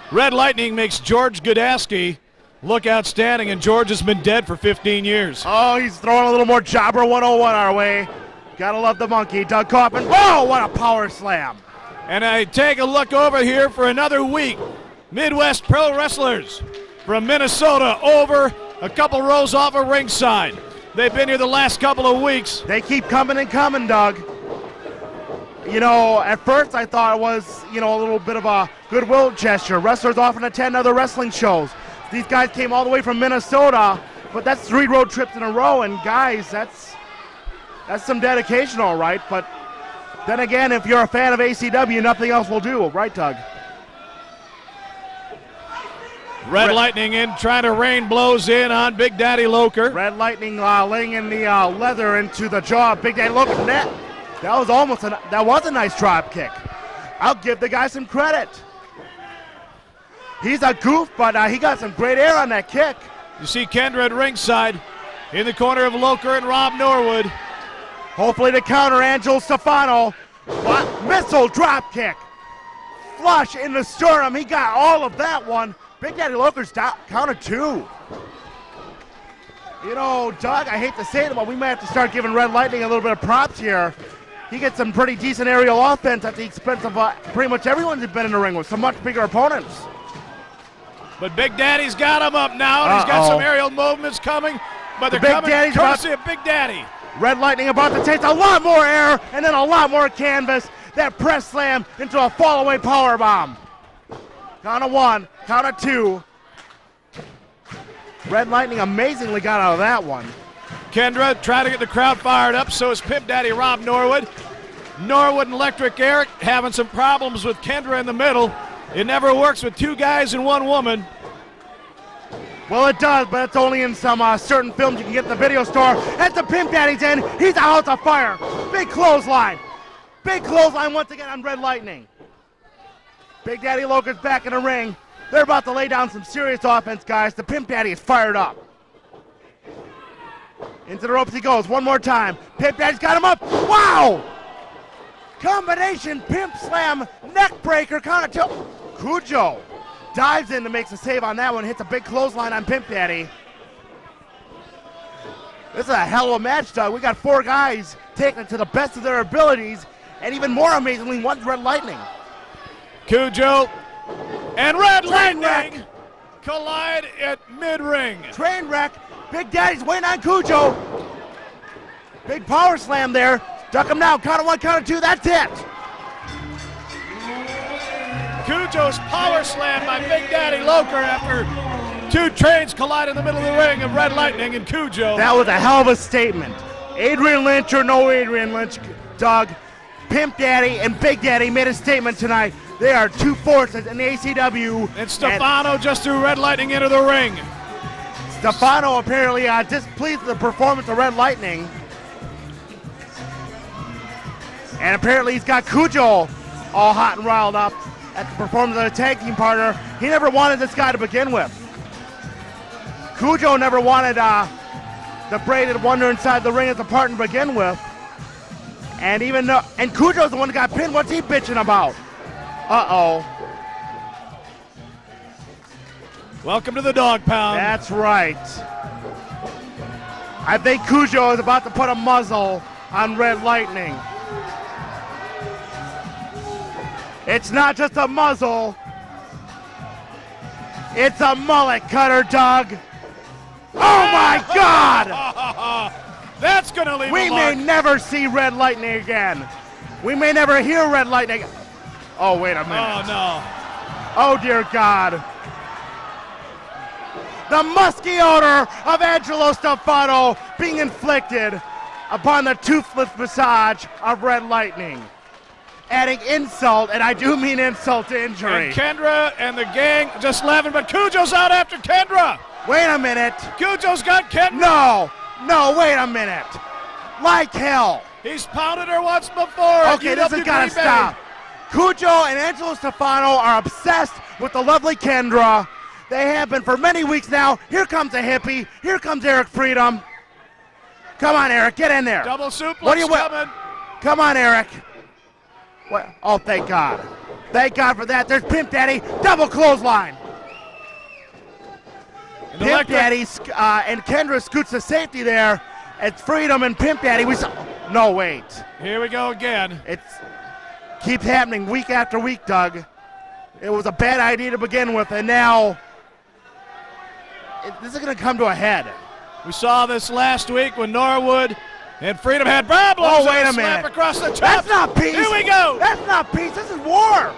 Red Lightning makes George Godaski look outstanding, and George has been dead for 15 years. Oh, he's throwing a little more Jobber 101 our way. Gotta love the monkey. Doug Kaufmann. Whoa, what a power slam. And I take a look over here for another week. Midwest Pro Wrestlers from Minnesota over a couple rows off of ringside. They've been here the last couple of weeks. They keep coming and coming, Doug. You know, at first I thought it was, you know, a little bit of a goodwill gesture. Wrestlers often attend other wrestling shows. These guys came all the way from Minnesota, but that's 3 road trips in a row, and guys, that's some dedication, all right. But then again, if you're a fan of ACW, nothing else will do, right, Doug? Red Lightning in, trying to rain blows in on Big Daddy Loker. Red Lightning laying in the leather into the jaw of Big Daddy Loker. That was a nice drop kick. I'll give the guy some credit. He's a goof, but he got some great air on that kick. You see Kendra at ringside in the corner of Loker and Rob Norwood. Hopefully to counter Angelo Stefano. Missile drop kick. Flush in the sternum. He got all of that one. Big Daddy Loker's counted 2. You know, Doug, I hate to say it, but we might have to start giving Red Lightning a little bit of props here. He gets some pretty decent aerial offense at the expense of pretty much everyone who's been in the ring with some much bigger opponents. But Big Daddy's got him up now, and he's got some aerial movements coming, but they're coming courtesy of Big Daddy. Red Lightning about to taste a lot more air and then a lot more canvas. That press slam into a fall-away powerbomb. Count of 1, count of 2. Red Lightning amazingly got out of that one. Kendra trying to get the crowd fired up, so is Pimp Daddy Rob Norwood. Norwood and Electric Eric having some problems with Kendra in the middle. It never works with 2 guys and 1 woman. Well, it does, but it's only in some certain films you can get in the video store. At the Pimp Daddy's end, he's a house of fire. Big clothesline. Big clothesline once again on Red Lightning. Big Daddy Loker's back in the ring. They're about to lay down some serious offense, guys. The Pimp Daddy is fired up. Into the ropes he goes one more time. Pimp Daddy's got him up. Wow! Combination Pimp Slam neck breaker. Count of 2. Kujo dives in to make a save on that one. Hits a big clothesline on Pimp Daddy. This is a hell of a match, Doug. We got 4 guys taking it to the best of their abilities. And even more amazingly, one's Red Lightning. Kujo and Red Lightning collide at mid-ring. Train wreck. Big Daddy's waiting on Kujo. Big power slam there. Duck him now. Count of 1, count of 2. That's it. Kujo's power slam by Big Daddy Loker after 2 trains collide in the middle of the ring of Red Lightning and Kujo. That was a hell of a statement. Adrian Lynch or no Adrian Lynch, Doug, Pimp Daddy and Big Daddy made a statement tonight. They are 2 forces in the ACW. And Stefano just threw Red Lightning into the ring. Stefano apparently displeased with the performance of Red Lightning. And apparently he's got Kujo all hot and riled up at the performance of the tag team partner. He never wanted this guy to begin with. Kujo never wanted the braided wonder inside the ring as a partner to begin with. And even though, and Kujo's the one that got pinned. What's he bitching about? Uh-oh. Welcome to the dog pound. That's right. I think Kujo is about to put a muzzle on Red Lightning. It's not just a muzzle. It's a mullet cutter, Doug. Oh my God! That's gonna leave We a mark. may never see Red Lightning again. We may never hear Red Lightning. Oh, wait a minute. Oh no. Oh dear God. The musky odor of Angelo Stefano being inflicted upon the toothless massage of Red Lightning. Adding insult, and I do mean insult to injury. And Kendra and the gang just laughing, but Kujo's out after Kendra. Wait a minute. Kujo's got Kendra. No, wait a minute. Like hell. He's pounded her once before. Okay, this has got to stop. Kujo and Angelo Stefano are obsessed with the lovely Kendra. They have been for many weeks now. Here comes a hippie. Here comes Eric Freedom. Come on, Eric, get in there. Double suplex coming. Come on, Eric. What? Oh, thank God. Thank God for that. There's Pimp Daddy. Double clothesline. Pimp Daddy and Kendra scoots the safety there. It's Freedom and Pimp Daddy. No, wait. Here we go again. It keeps happening week after week, Doug. It was a bad idea to begin with, and now this is going to come to a head. We saw this last week when Norwood and Freedom had problems. Oh, wait a slap minute. Across the top. That's not peace. Here we go. That's not peace. This is war.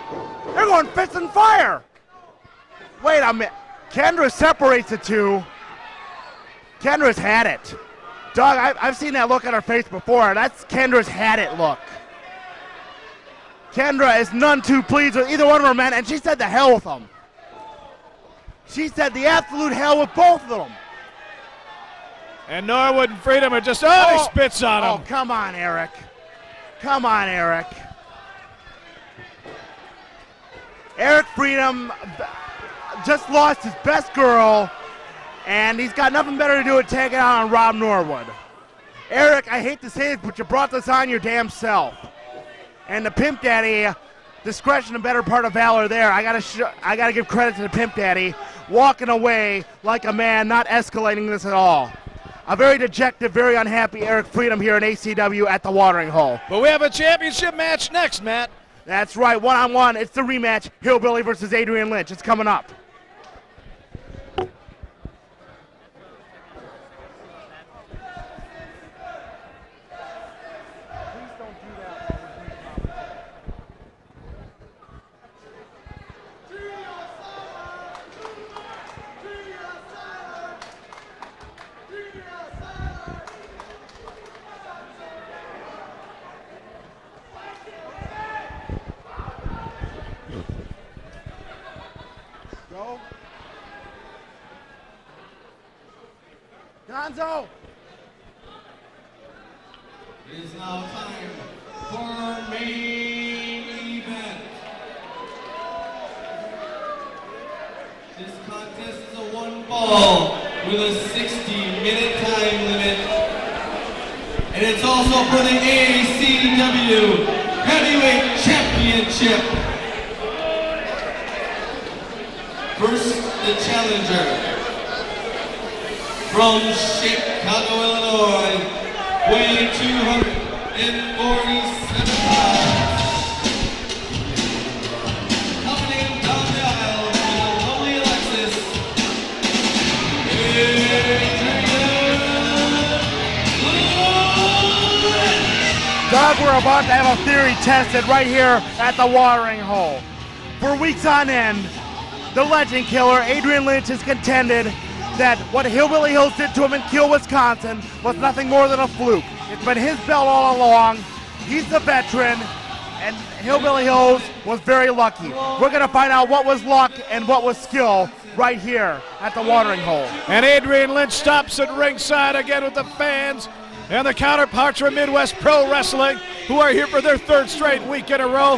They're going fist and fire. Wait a minute. Kendra separates the two. Kendra's had it. Doug, I've seen that look on her face before. That's Kendra's had it look. Kendra is none too pleased with either one of her men, and she said the hell with them. She said the absolute hell with both of them. And Norwood and Freedom are just, he spits on him. Oh, come on, Eric. Come on, Eric. Eric Freedom just lost his best girl, and he's got nothing better to do than take it out on Rob Norwood. Eric, I hate to say it, but you brought this on your damn self. And the Pimp Daddy, discretion a better part of valor there. I gotta give credit to the Pimp Daddy, walking away like a man, not escalating this at all. A very dejected, very unhappy Eric Freedom here in ACW at the watering hole. But we have a championship match next, Matt. That's right, one-on-one. It's the rematch, Hillbilly versus Adrian Lynch. It's coming up. Gonzo! It is now time for our main event. This contest is a one fall with a 60-minute time limit. And it's also for the ACW Heavyweight Championship. First, the challenger. From Chicago, Illinois, weighing 247 pounds. Coming in down the aisle with the lovely Alexis, Doug, we're about to have a theory tested right here at the watering hole. For weeks on end, the legend killer, Adrian Lynch, has contended that what Hillbilly Hills did to him in Kiel, Wisconsin was nothing more than a fluke. It's been his belt all along. He's the veteran, and Hillbilly Hills was very lucky. We're going to find out what was luck and what was skill right here at the watering hole. And Adrian Lynch stops at ringside again with the fans and the counterparts from Midwest Pro Wrestling, who are here for their third straight week in a row.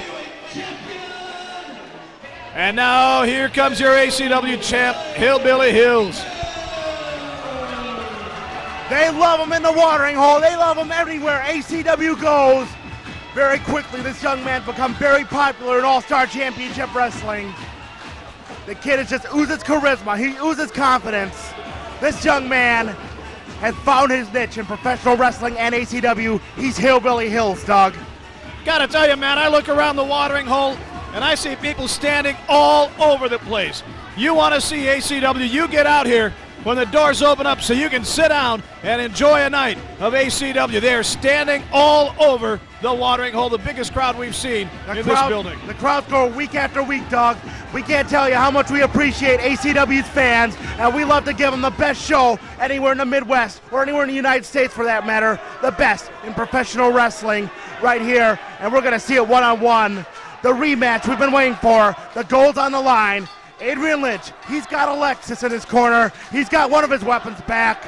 And now here comes your ACW champ, Hillbilly Hills. They love him in the watering hole. They love him everywhere ACW goes. Very quickly, this young man become very popular in All-Star Championship Wrestling. The kid is just oozes charisma. He oozes confidence. This young man has found his niche in professional wrestling and ACW. He's Hillbilly Hills, Doug. Gotta tell you, man, I look around the watering hole and I see people standing all over the place. You want to see ACW, you get out here when the doors open up so you can sit down and enjoy a night of ACW. They are standing all over the watering hole, the biggest crowd we've seen in this building. The crowds go week after week, Doug. We can't tell you how much we appreciate ACW's fans, and we love to give them the best show anywhere in the Midwest or anywhere in the United States for that matter. The best in professional wrestling right here, and we're going to see it one-on-one. The rematch we've been waiting for. The gold's on the line. Adrian Lynch, he's got Alexis in his corner. He's got one of his weapons back.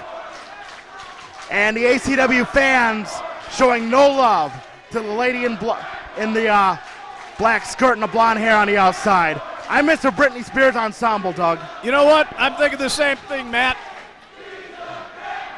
And the ACW fans showing no love to the lady in the black skirt and the blonde hair on the outside. I miss her Britney Spears ensemble, Doug. You know what? I'm thinking the same thing, Matt.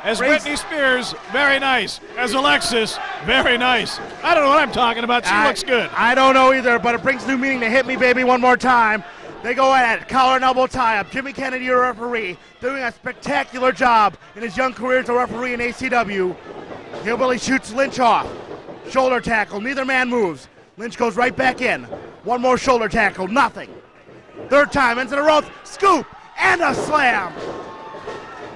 As Britney Spears, very nice. As Alexis, very nice. I don't know what I'm talking about. She looks good. I don't know either, but it brings new meaning to Hit Me Baby one more time. They go at it, collar and elbow tie-up. Jimmy Kennedy, a referee, doing a spectacular job in his young career as a referee in ACW. Hillbilly shoots Lynch off. Shoulder tackle, neither man moves. Lynch goes right back in. One more shoulder tackle, nothing. Third time, into the ropes, scoop, and a slam.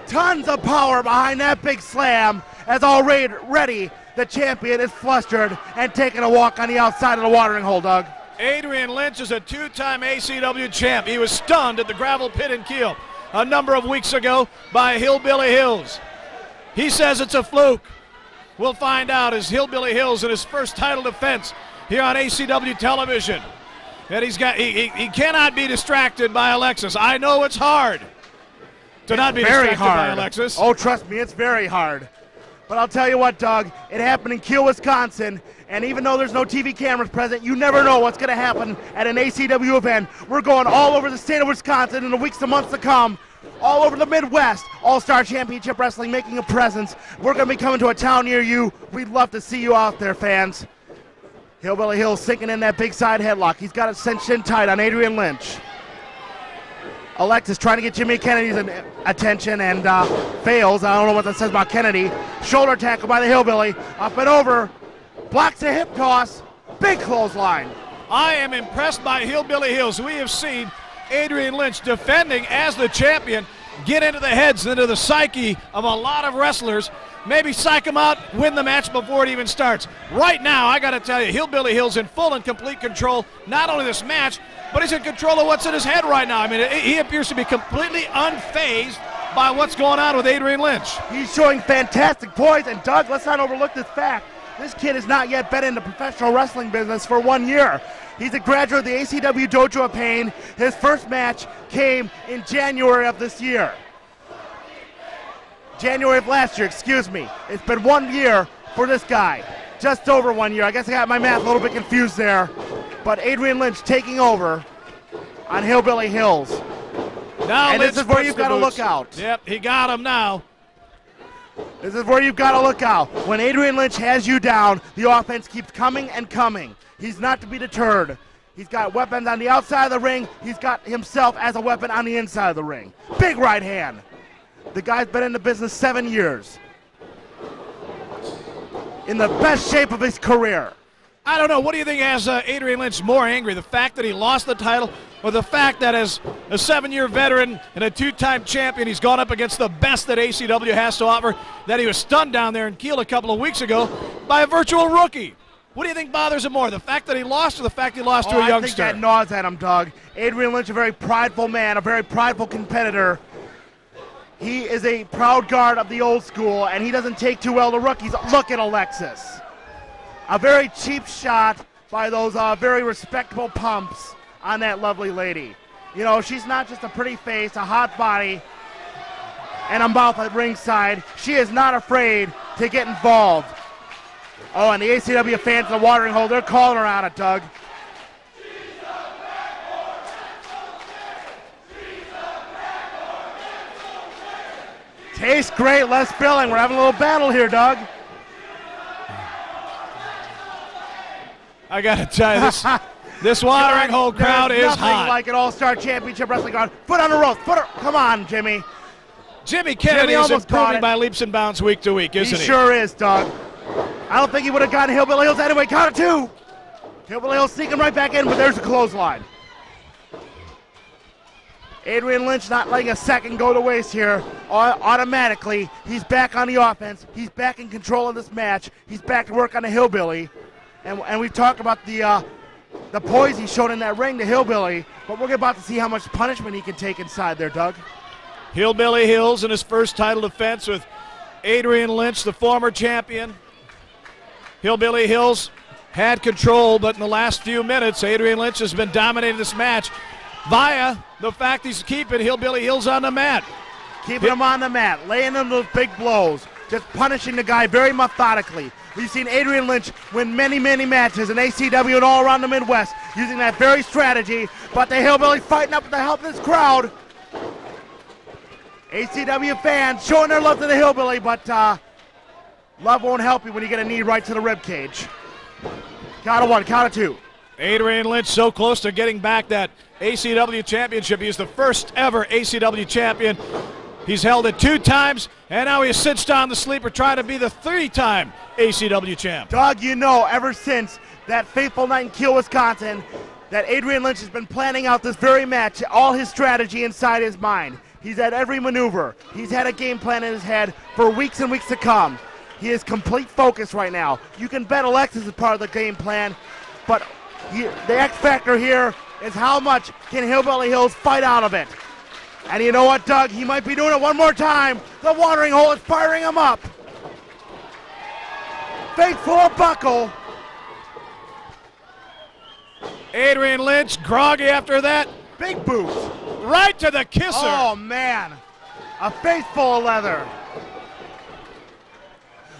Tons of power behind that big slam as already the champion is flustered and taking a walk on the outside of the watering hole, Doug. Adrian Lynch is a two-time ACW champ. He was stunned at the gravel pit in Kiel a number of weeks ago by Hillbilly Hills. He says it's a fluke. We'll find out as Hillbilly Hills in his first title defense here on ACW television. And he cannot be distracted by Alexis. I know it's hard to not be distracted by Alexis. Oh, trust me, it's very hard. But I'll tell you what, Doug, it happened in Kiel, Wisconsin, and even though there's no TV cameras present, you never know what's going to happen at an ACW event. We're going all over the state of Wisconsin in the weeks and months to come, all over the Midwest, All-Star Championship Wrestling making a presence. We're going to be coming to a town near you. We'd love to see you out there, fans. Hillbilly Hills sinking in that big side headlock. He's got it cinched in tight on Adrian Lynch. Alexis trying to get Jimmy Kennedy's attention and fails. I don't know what that says about Kennedy. Shoulder tackle by the Hillbilly. Up and over. Blocks a hip toss. Big clothesline. I am impressed by Hillbilly Hills. We have seen Adrian Lynch defending as the champion get into the heads, into the psyche of a lot of wrestlers. Maybe psych them out, win the match before it even starts. Right now, I got to tell you, Hillbilly Hills in full and complete control, not only this match, but he's in control of what's in his head right now. I mean, he appears to be completely unfazed by what's going on with Adrian Lynch. He's showing fantastic poise, and Doug, let's not overlook this fact. This kid has not yet been in the professional wrestling business for 1 year. He's a graduate of the ACW Dojo of Pain. His first match came in January of this year. January of last year, excuse me. It's been 1 year for this guy. Just over 1 year. I guess I got my math a little bit confused there. But Adrian Lynch taking over on Hillbilly Hills. Now and this is where you've got to look out. Yep, he got him now. This is where you've got to look out. When Adrian Lynch has you down, the offense keeps coming and coming. He's not to be deterred. He's got weapons on the outside of the ring. He's got himself as a weapon on the inside of the ring. Big right hand. The guy's been in the business 7 years. In the best shape of his career. I don't know. What do you think has Adrian Lynch more angry? The fact that he lost the title, or the fact that as a 7-year veteran and a two-time champion, he's gone up against the best that ACW has to offer, that he was stunned down there in Kiel a couple of weeks ago by a virtual rookie? What do you think bothers him more, the fact that he lost or the fact he lost to a youngster? I think that gnaws at him, Doug. Adrian Lynch, a very prideful man, a very prideful competitor. He is a proud guard of the old school, and he doesn't take too well to rookies. Look at Alexis. A very cheap shot by those very respectable pumps on that lovely lady. You know, she's not just a pretty face, a hot body, and a mouth at ringside. She is not afraid to get involved. Oh, and the ACW fans in the watering hole, they're calling her on it, Doug. Tastes great, less filling. We're having a little battle here, Doug. I gotta tell you, this watering hole crowd is nothing hot. like an All-Star Championship Wrestling crowd. Foot on the ropes. Come on, Jimmy. Jimmy Kennedy is almost caught improving it. by leaps and bounds week to week, isn't he? He sure is, Doug. I don't think he would have gotten Hillbilly Hills anyway. Count it 2. Hillbilly Hills sneaking right back in, but there's the clothesline. Adrian Lynch not letting a second go to waste here. Automatically, he's back on the offense. He's back in control of this match. He's back to work on the Hillbilly. And we've talked about the poise he showed in that ring to Hillbilly, but we're about to see how much punishment he can take inside there, Doug. Hillbilly Hills in his first title defense with Adrian Lynch, the former champion. Hillbilly Hills had control, but in the last few minutes, Adrian Lynch has been dominating this match via the fact he's keeping Hillbilly Hills on the mat. Keeping him on the mat, laying him those big blows, just punishing the guy very methodically. We've seen Adrian Lynch win many, many matches in ACW and all around the Midwest using that very strategy, but the Hillbilly fighting up with the help of this crowd. ACW fans showing their love to the Hillbilly, but love won't help you when you get a knee right to the rib cage. Count of 1, count of 2. Adrian Lynch so close to getting back that ACW championship. He's the first ever ACW champion. He's held it 2 times, and now he's cinched on the sleeper trying to be the 3-time ACW champ. Doug, you know, ever since that fateful night in Kiel, Wisconsin, that Adrian Lynch has been planning out this very match, all his strategy inside his mind. He's had every maneuver. He's had a game plan in his head for weeks and weeks to come. He is complete focus right now. You can bet Alexis is part of the game plan, but the X factor here is how much can Hillbilly Hills fight out of it. And you know what, Doug? He might be doing it one more time. The watering hole is firing him up. Faithful or buckle. Adrian Lynch, groggy after that. Big boots. Right to the kisser. Oh, man. A face full of leather.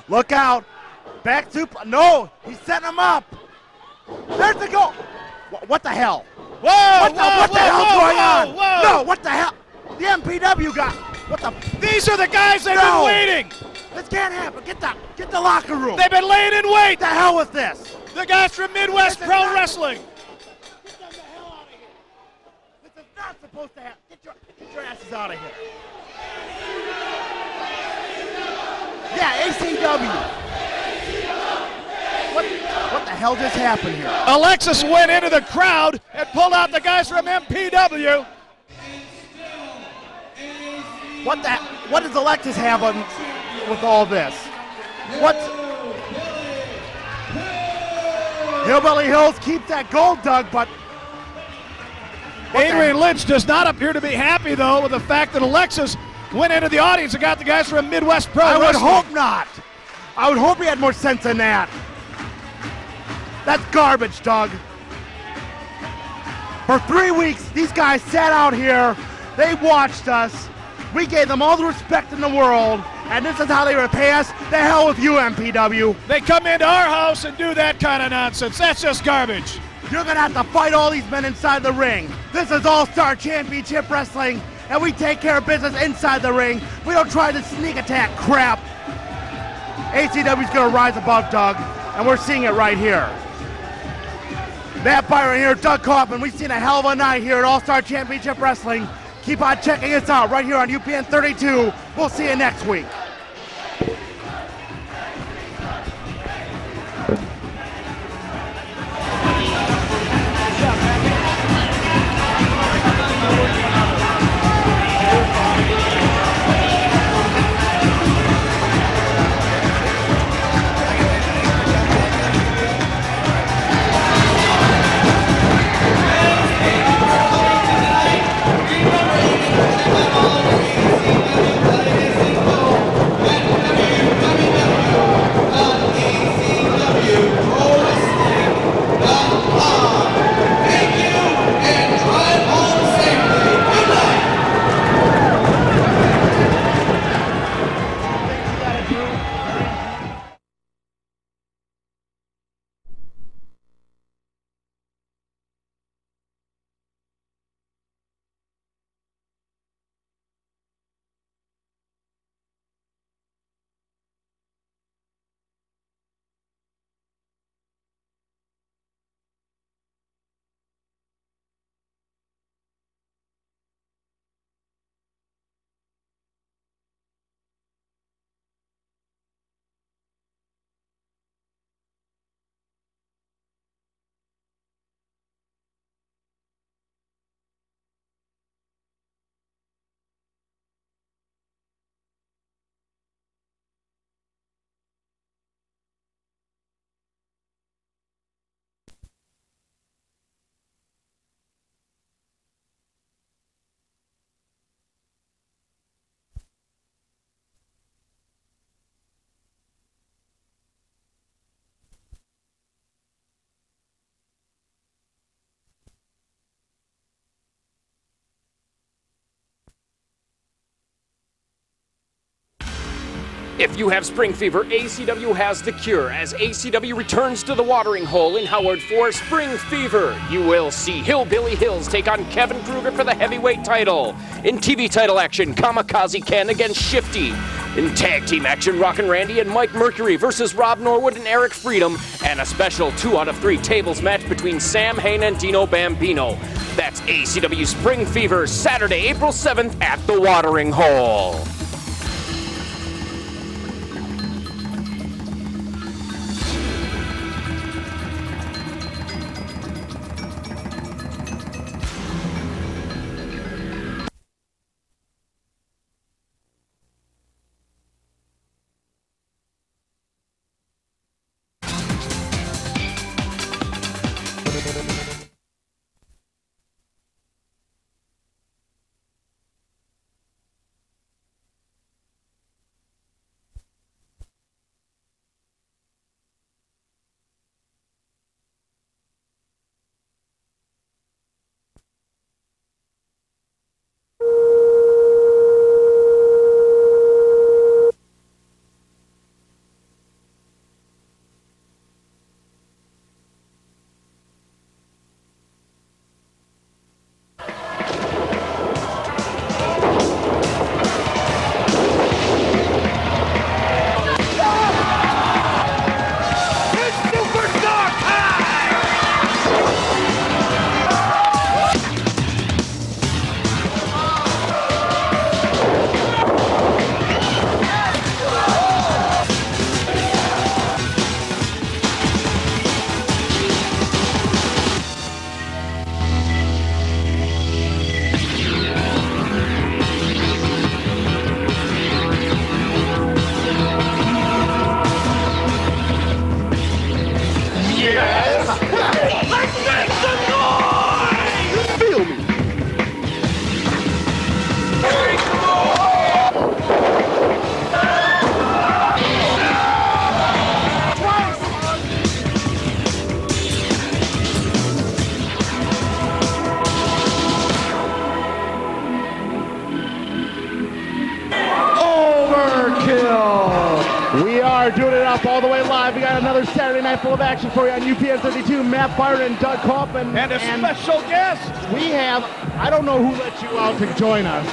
Look out. Back suplex. No, he's setting him up. There's the goal. What the hell? Whoa, what the hell's going on? Whoa. No, what the hell? The MPW got. What the? These are the guys they've been waiting. This can't happen. Get the locker room. They've been laying in wait. What the hell was this? The guys from Midwest Pro Wrestling. Get them the hell out of here. This is not supposed to happen. Get your asses out of here. Yeah, ACW. What the hell just happened here? Alexis went into the crowd and pulled out the guys from MPW. What does Alexis have on with all this? Hillbilly Hills keeps that gold, Doug, but Adrian Lynch does not appear to be happy, though, with the fact that Alexis went into the audience and got the guys from Midwest Pro Wrestling. I would hope not. I would hope he had more sense than that. That's garbage, Doug. For 3 weeks, these guys sat out here. They watched us. We gave them all the respect in the world, and this is how they repay us. The hell with you, MPW. They come into our house and do that kind of nonsense. That's just garbage. You're going to have to fight all these men inside the ring. This is All-Star Championship Wrestling, and we take care of business inside the ring. We don't try this sneak attack crap. ACW's going to rise above, Doug, and we're seeing it right here. Matt Byron here, Doug Kaufmann. We've seen a hell of a night here at All-Star Championship Wrestling. Keep on checking us out right here on UPN 32. We'll see you next week. If you have spring fever, ACW has the cure as ACW returns to the watering hole in Howard for Spring Fever. You will see Hillbilly Hills take on Kevin Kruger for the heavyweight title. In TV title action, Kamikaze Ken against Shifty. In tag team action, Rockin' Randy and Mike Mercury versus Rob Norwood and Eric Freedom. And a special 2 out of 3 tables match between Sam Hayne and Dino Bambino. That's ACW Spring Fever, Saturday, April 7th at the watering hole. Doing it up all the way live. We got another Saturday night full of action for you on UPN 32. Matt, Byron, and Doug Kaufmann. And a special guest. We have, I don't know who let you out to join us.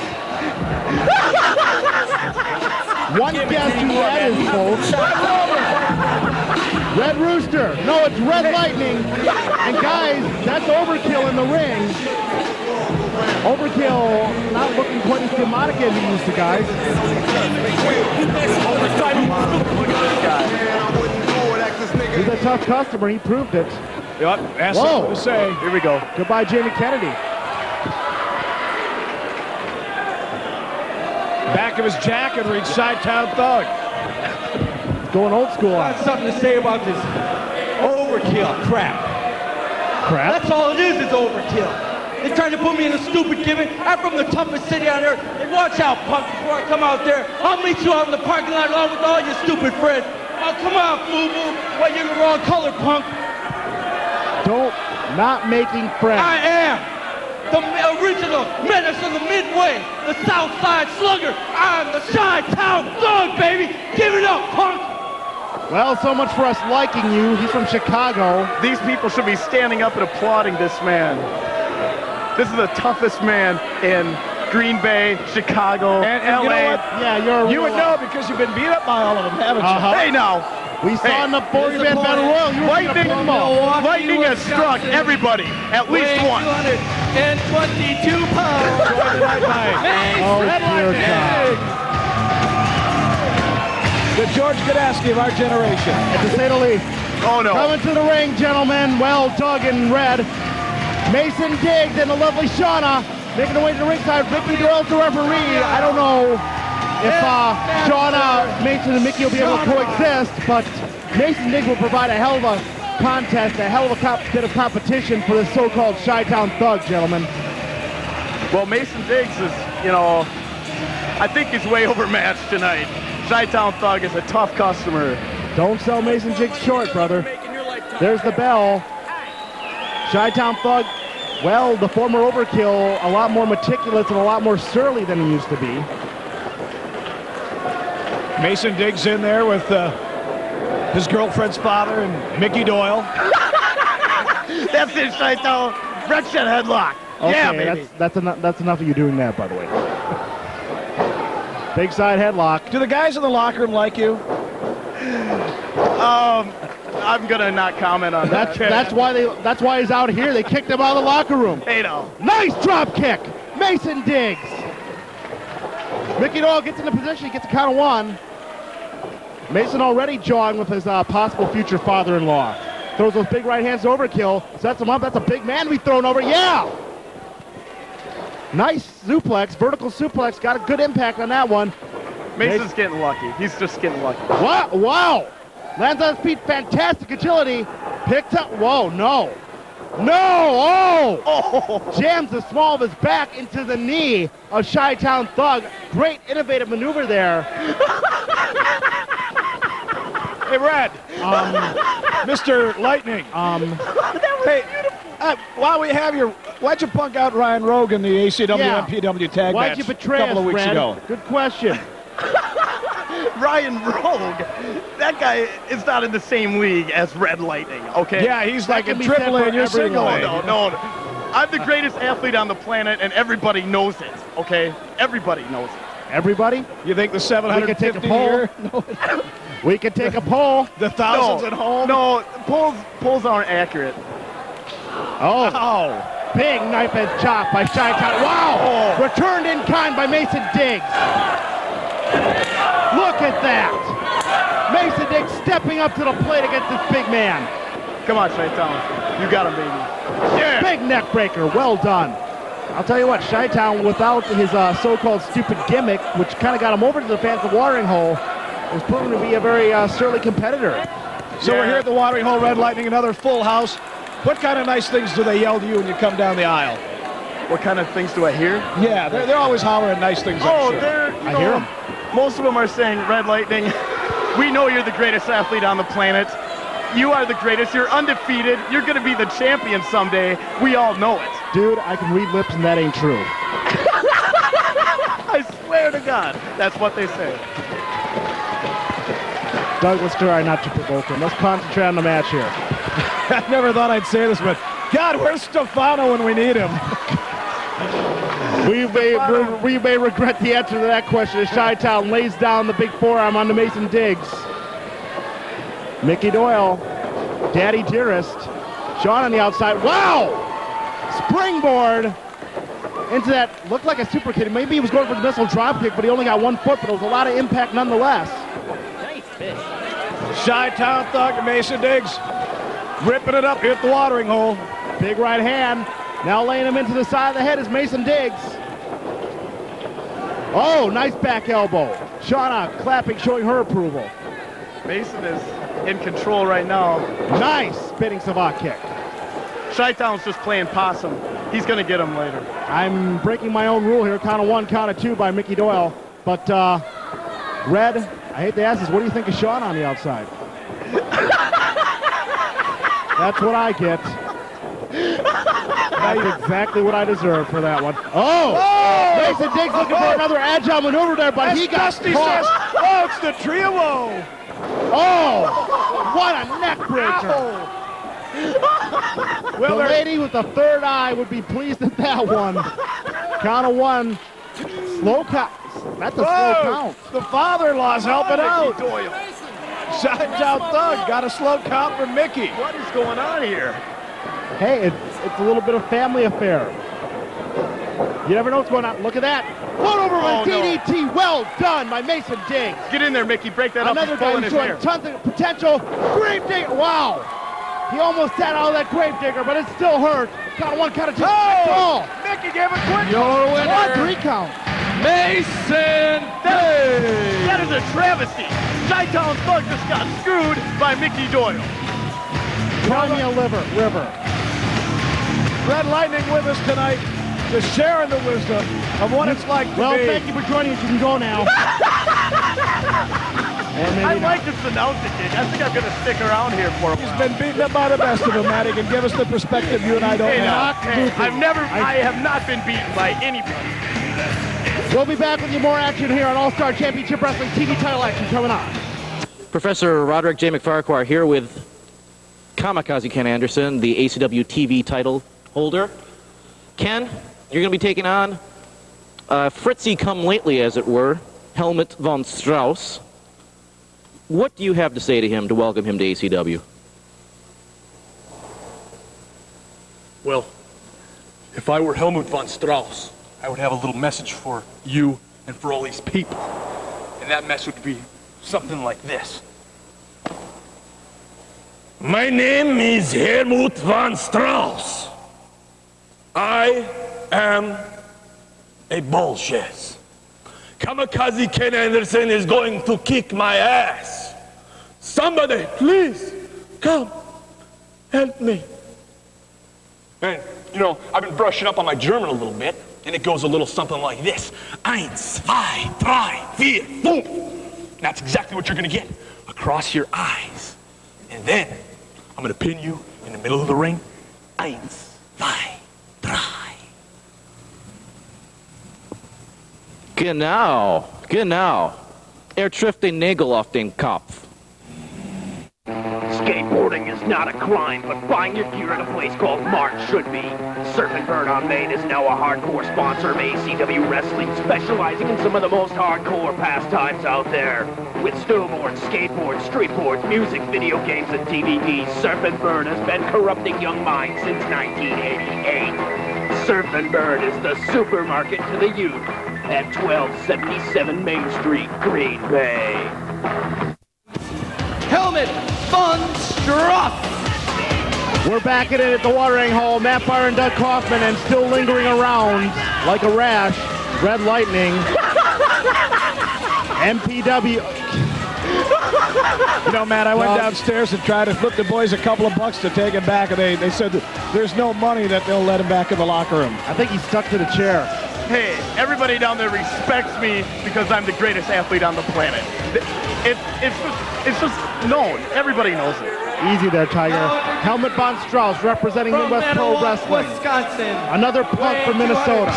One guest who let is, folks. Red Rooster. No, it's Red Lightning. And guys, that's Ouvrekill in the ring. Ouvrekill not looking quite as demonic as he used to, guys. He's a tough customer. He proved it. Yep. Ask him to say. Here we go. Goodbye, Jamie Kennedy. Back of his jacket reads Chi-Town Thug. Going old school. I got something to say about this Ouvrekill crap. Crap? That's all it is Ouvrekill. They're trying to put me in a stupid gimmick. I'm from the toughest city out there. And watch out, punk, before I come out there. I'll meet you out in the parking lot along with all your stupid friends. Oh, come on, boo-boo. Well, you're the wrong color, punk. Not making friends. I am the original menace of the Midway, the South Side Slugger. I'm the Chi-Town Thug, baby. Give it up, punk. Well, so much for us liking you. He's from Chicago. These people should be standing up and applauding this man. This is the toughest man in Green Bay, Chicago, and LA. You know what? Yeah, you would know because you've been beat up by all of them, haven't you? Hey, now. We saw in the 40-man battle royal. Lightning has struck everybody at least once. 222 pounds. Oh, dear God. The George Gadowski of our generation. To say the least. Oh, no. Coming to the ring, gentlemen. Well, Doug in red. Mason Diggs and the lovely Shauna making their way to the ringside. Vicky Durrell's the referee. I don't know if Shauna, Mason, and Mickey will be able to coexist, but Mason Diggs will provide a hell of a contest, a hell of a bit of competition for this so-called Chi-Town Thug, gentlemen. Well, Mason Diggs is, I think he's way overmatched tonight. Chi-Town Thug is a tough customer. Don't sell Mason Diggs short, brother. There's the bell. Chi-Town Thug, well, the former Ouvrekill, a lot more meticulous and a lot more surly than he used to be. Mason Diggs in there with his girlfriend's father and Mickey Doyle. That's it, Shaito. Red shed headlock. Okay, Yeah, baby. that's enough of you doing that, by the way. Big side headlock. Do the guys in the locker room like you? I'm gonna not comment on that. That's why he's out here. They kicked him out of the locker room. Hey, no. Nice drop kick. Mason Diggs. Mickey Doyle gets into position. He gets a count of 1. Mason already jawing with his possible future father-in-law. Throws those big right hands to Ouvrekill. Sets him up. That's a big man to be thrown over. Yeah. Nice suplex. Vertical suplex. Got a good impact on that one. Mason's getting lucky. He's just getting lucky. What? Wow. Lands on his feet. Fantastic agility. Picked up. Whoa, no. No! Oh! Jams the small of his back into the knee of Chi-Town Thug. Great innovative maneuver there. Hey, Red. Mr. Lightning. Hey, while we have you, why'd you punk out Ryan Rogue in the ACW MPW tag Why'd match you betray a couple of weeks Red? ago? Good question. Ryan Rogue, that guy is not in the same league as Red Lightning, okay? Yeah, he's like a triple A and you're single A. No. I'm the greatest athlete on the planet, and everybody knows it, okay? Everybody knows it. Everybody? You think the 750 We can take a poll. No. We can take a poll. The thousands at home? No, polls aren't accurate. Oh. Big knife edge chop by Chi-Town. Wow! Oh. Returned in kind by Mason Diggs. Look at that. Mason Diggs stepping up to the plate against this big man. Come on, Chi-Town. You got him, baby. Yeah. Big neck breaker. Well done. I'll tell you what, Chi-Town, without his so-called stupid gimmick, which kind of got him over to the fans of the Watering Hole, was proven to be a very surly competitor. So we're here at the Watering Hole, Red Lightning, another full house. What kind of nice things do they yell to you when you come down the aisle? What kind of things do I hear? Yeah, they're always hollering nice things. Oh, I'm sure. I hear them. Most of them are saying, Red Lightning, we know you're the greatest athlete on the planet. You are the greatest. You're undefeated. You're going to be the champion someday. We all know it. Dude, I can read lips and that ain't true. I swear to God, that's what they say. Doug, let's try not to provoke him. Let's concentrate on the match here. I never thought I'd say this, but God, where's Stefano when we need him? We may regret the answer to that question as Chi-Town lays down the big forearm onto Mason Diggs. Mickey Doyle, Daddy Dearest, Shauna on the outside. Wow! Springboard into that, looked like a super kick. Maybe he was going for the missile drop kick, but he only got 1 foot, but it was a lot of impact nonetheless. Nice fish. Chi-Town Thug and Mason Diggs ripping it up here at the Watering Hole. Big right hand. Now laying him into the side of the head is Mason Diggs. Oh, nice back elbow. Shauna clapping, showing her approval. Mason is in control right now. Nice spinning savate kick. Chi-Town's just playing possum. He's going to get him later. I'm breaking my own rule here. Count of 1, count of 2 by Mickey Doyle. But, Red, I hate to ask this, what do you think of Shauna on the outside? That's what I get. That's exactly what I deserve for that one. Oh! Mason Diggs looking for another agile maneuver there, but he got Dusty says, oh, it's the trio. Oh! What a neck breaker! Well, the lady with the third eye would be pleased at that one. Count of 1. Slow count. That's a slow count. The father-in-law's helping out. Chi-Town Thug got a slow count for Mickey. What is going on here? Hey, it's a little bit of family affair. You never know what's going on. Look at that. Float over with DDT. No. Well done by Mason Diggs. Get in there, Mickey. Break that Another up. Another guy who's showing tons of potential. Grave digger. Wow. He almost had all that grave digger, but it still hurt. Count of 1, count of 2. Oh! Mickey gave a quick. Your winner. 3 count. Mason Diggs. That is a travesty. Chi-Town Thug just got screwed by Mickey Doyle. Cry me a river. Red Lightning with us tonight, just sharing the wisdom of what it's like to be. Well, thank you for joining us. You can go now. I like this announcing gig. I think I'm going to stick around here for a while. He's been beaten up by the best of them, Matt. He can give us the perspective you and I don't have. I have not been beaten by anybody. We'll be back with you more action here on All-Star Championship Wrestling TV title action coming on. Professor Roderick J. MacFahrquar here with Kamikaze Ken Anderson, the ACW TV title holder. Ken, you're going to be taking on Fritzy come lately, as it were, Helmut Von Strauss. What do you have to say to him to welcome him to ACW? Well, if I were Helmut Von Strauss, I would have a little message for you and for all these people. And that message would be something like this. My name is Helmut Von Strauss. I am a bullshit. Kamikaze Ken Anderson is going to kick my ass. Somebody, please, come, help me. And, you know, I've been brushing up on my German a little bit, and it goes a little something like this. 1, 2, 3, 4, boom. That's exactly what you're gonna get, across your eyes. And then, I'm gonna pin you in the middle of the ring. 1, 2, 3. Genau, genau. Trifft den Nägel auf den Kopf. Skateboarding is not a crime, but buying your gear at a place called Mart should be. Surfin Bird on Main is now a hardcore sponsor of ACW Wrestling, specializing in some of the most hardcore pastimes out there. With snowboards, skateboards, streetboards, music, video games, and DVDs, Surfin Bird has been corrupting young minds since 1988. Surfin Bird is the supermarket to the youth at 1277 Main Street, Green Bay. Helmut Von Strauss. We're back at it at the watering hole. Matt Byron, Doug Kaufmann, and still lingering around like a rash. Red Lightning. MPW. You know, Matt, I went downstairs and tried to flip the boys a couple of bucks to take him back, and they said that there's no money that they'll let him back in the locker room. I think he's stuck to the chair. Hey, everybody down there respects me because I'm the greatest athlete on the planet. It's just known. Everybody knows it. Easy there, Tiger. Helmut Von Strauss representing Midwest Pro Wrestling. Wisconsin. Another punk from Minnesota.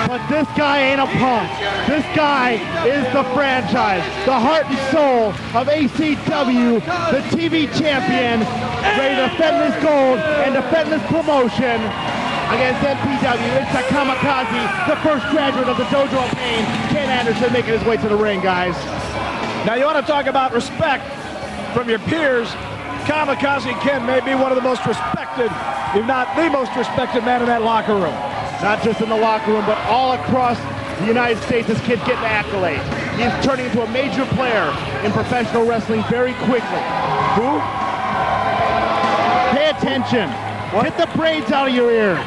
But this guy ain't a punk. This guy is the franchise, the heart and soul of ACW, the TV champion, ready to defend this gold and defend this promotion against MPW. It's a Kamikaze, the first graduate of the Dojo of Pain. Ken Anderson making his way to the ring, guys. Now, you want to talk about respect from your peers. Kamikaze Ken may be one of the most respected, if not the most respected man in that locker room. Not just in the locker room, but all across the United States, this kid's getting accolades. He's turning into a major player in professional wrestling very quickly. Who? Pay attention. What? Get the braids out of your ears.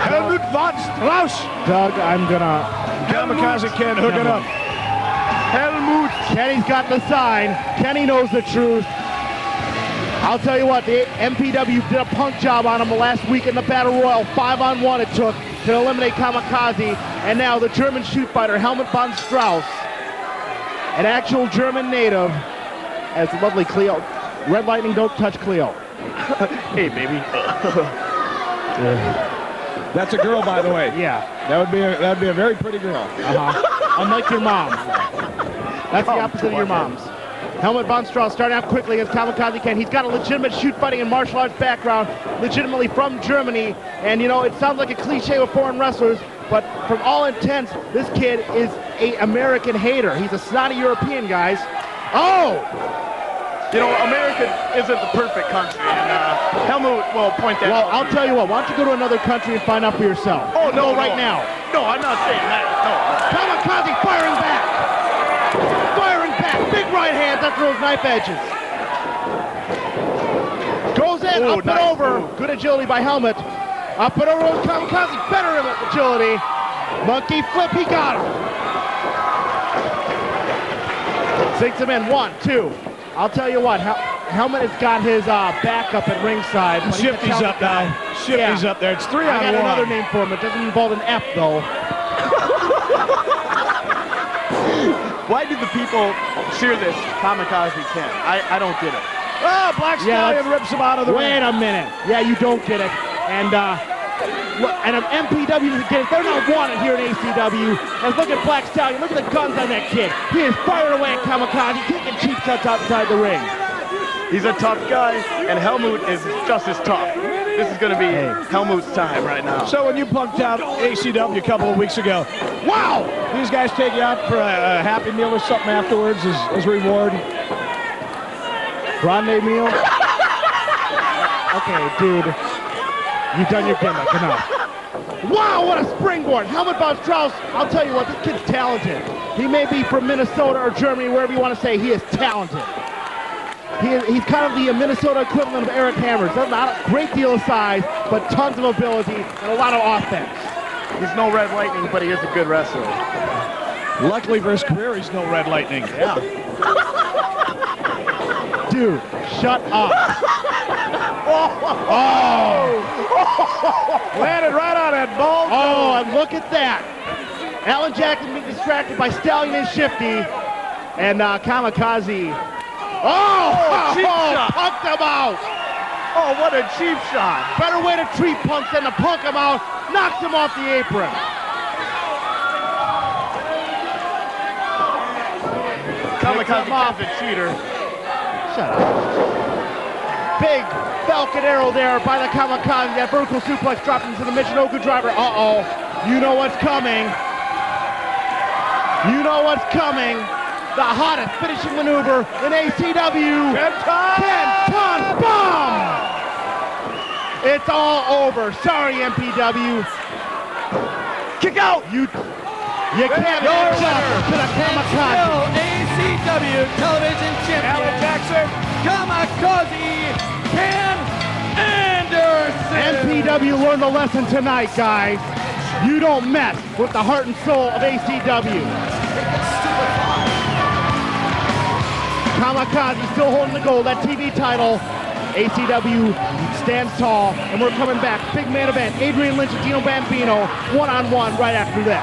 Helmut Von Strauss. Doug, I'm gonna... Kamikaze Ken, hook it up. Helmut. Kenny's got the sign. Kenny knows the truth. I'll tell you what, the MPW did a punk job on him last week in the Battle Royal. 5-on-1 it took to eliminate Kamikaze. And now the German shoot fighter, Helmut Von Strauss, an actual German native, as lovely Cleo. Red Lightning, don't touch Cleo. Hey, baby. That's a girl, by the way. Yeah. That would be a very pretty girl. Unlike your mom. That's the opposite of your mom's. Helmut Von Strauss starting out quickly against Kamikaze Ken. He's got a legitimate shoot fighting and martial arts background, legitimately from Germany. And, you know, it sounds like a cliche with foreign wrestlers, but from all intents, this kid is an American hater. He's a snotty European, guys. Oh! You know, America isn't the perfect country, and Helmut will point that out. Well, I'll tell you what. Why don't you go to another country and find out for yourself? Oh, no, right now. No, I'm not saying that. No. Kamikaze firing back. Firing back. Big right hands after those knife edges. Goes in, up and over. Good agility by Helmut. Up and over goes Kamikaze. Better agility. Monkey flip, he got him. Sinks him in. 1, 2. I'll tell you what, Helmut has got his backup at ringside. Shifty's up now. Shifty's up there. It's 3-on-1. I got another name for him. It doesn't involve an F, though. Why do the people cheer this Kamikaze Ken? I don't get it. Oh, Black Stallion rips him out of the ring. Wait a minute. Yeah, you don't get it. And if MPW doesn't get it, they're not wanted here in ACW. And look at Black Stallion. Look at the guns on that kid. He is firing away at Kamikaze, taking cheap shots outside the ring. He's a tough guy, and Helmut is just as tough. This is going to be Helmut's time right now. So when you punked out ACW a couple of weeks ago, wow! These guys take you out for a Happy Meal or something afterwards as reward? Grande meal? Okay, dude. You've done your gimmick, enough. Wow, what a springboard! Helmut Von Strauss, I'll tell you what, this kid's talented. He may be from Minnesota or Germany, wherever you want to say, he is talented. He's kind of the Minnesota equivalent of Eric Hammers. Not a great deal of size, but tons of ability and a lot of offense. He's no Red Lightning, but he is a good wrestler. Luckily for his career, he's no Red Lightning. Yeah. Dude, shut up. Landed right on that ball. Oh, and look at that. Alan Jackson being distracted by Stallion and Shifty. And Kamikaze. Cheap shot. Punked him out. Oh, what a cheap shot. Better way to treat punks than to punk him out. Knocks him off the apron. Kamikaze is a cheater. Shut up. Big Falcon Arrow there by the Kamikaze. That vertical suplex dropped into the Michinoku driver. Uh-oh. You know what's coming. You know what's coming. The hottest finishing maneuver in ACW. Kenton Bomb! It's all over. Sorry, MPW. Kick out! You can't match up to the Kamikaze. ACW television champion. Alan Jackson. Kamikaze Ken Anderson. MPW learned a lesson tonight, guys. You don't mess with the heart and soul of ACW. Kamikaze still holding the gold, that TV title. ACW stands tall, and we're coming back. Big man event, Adrian Lynch and Dino Bambino, one-on-one right after this.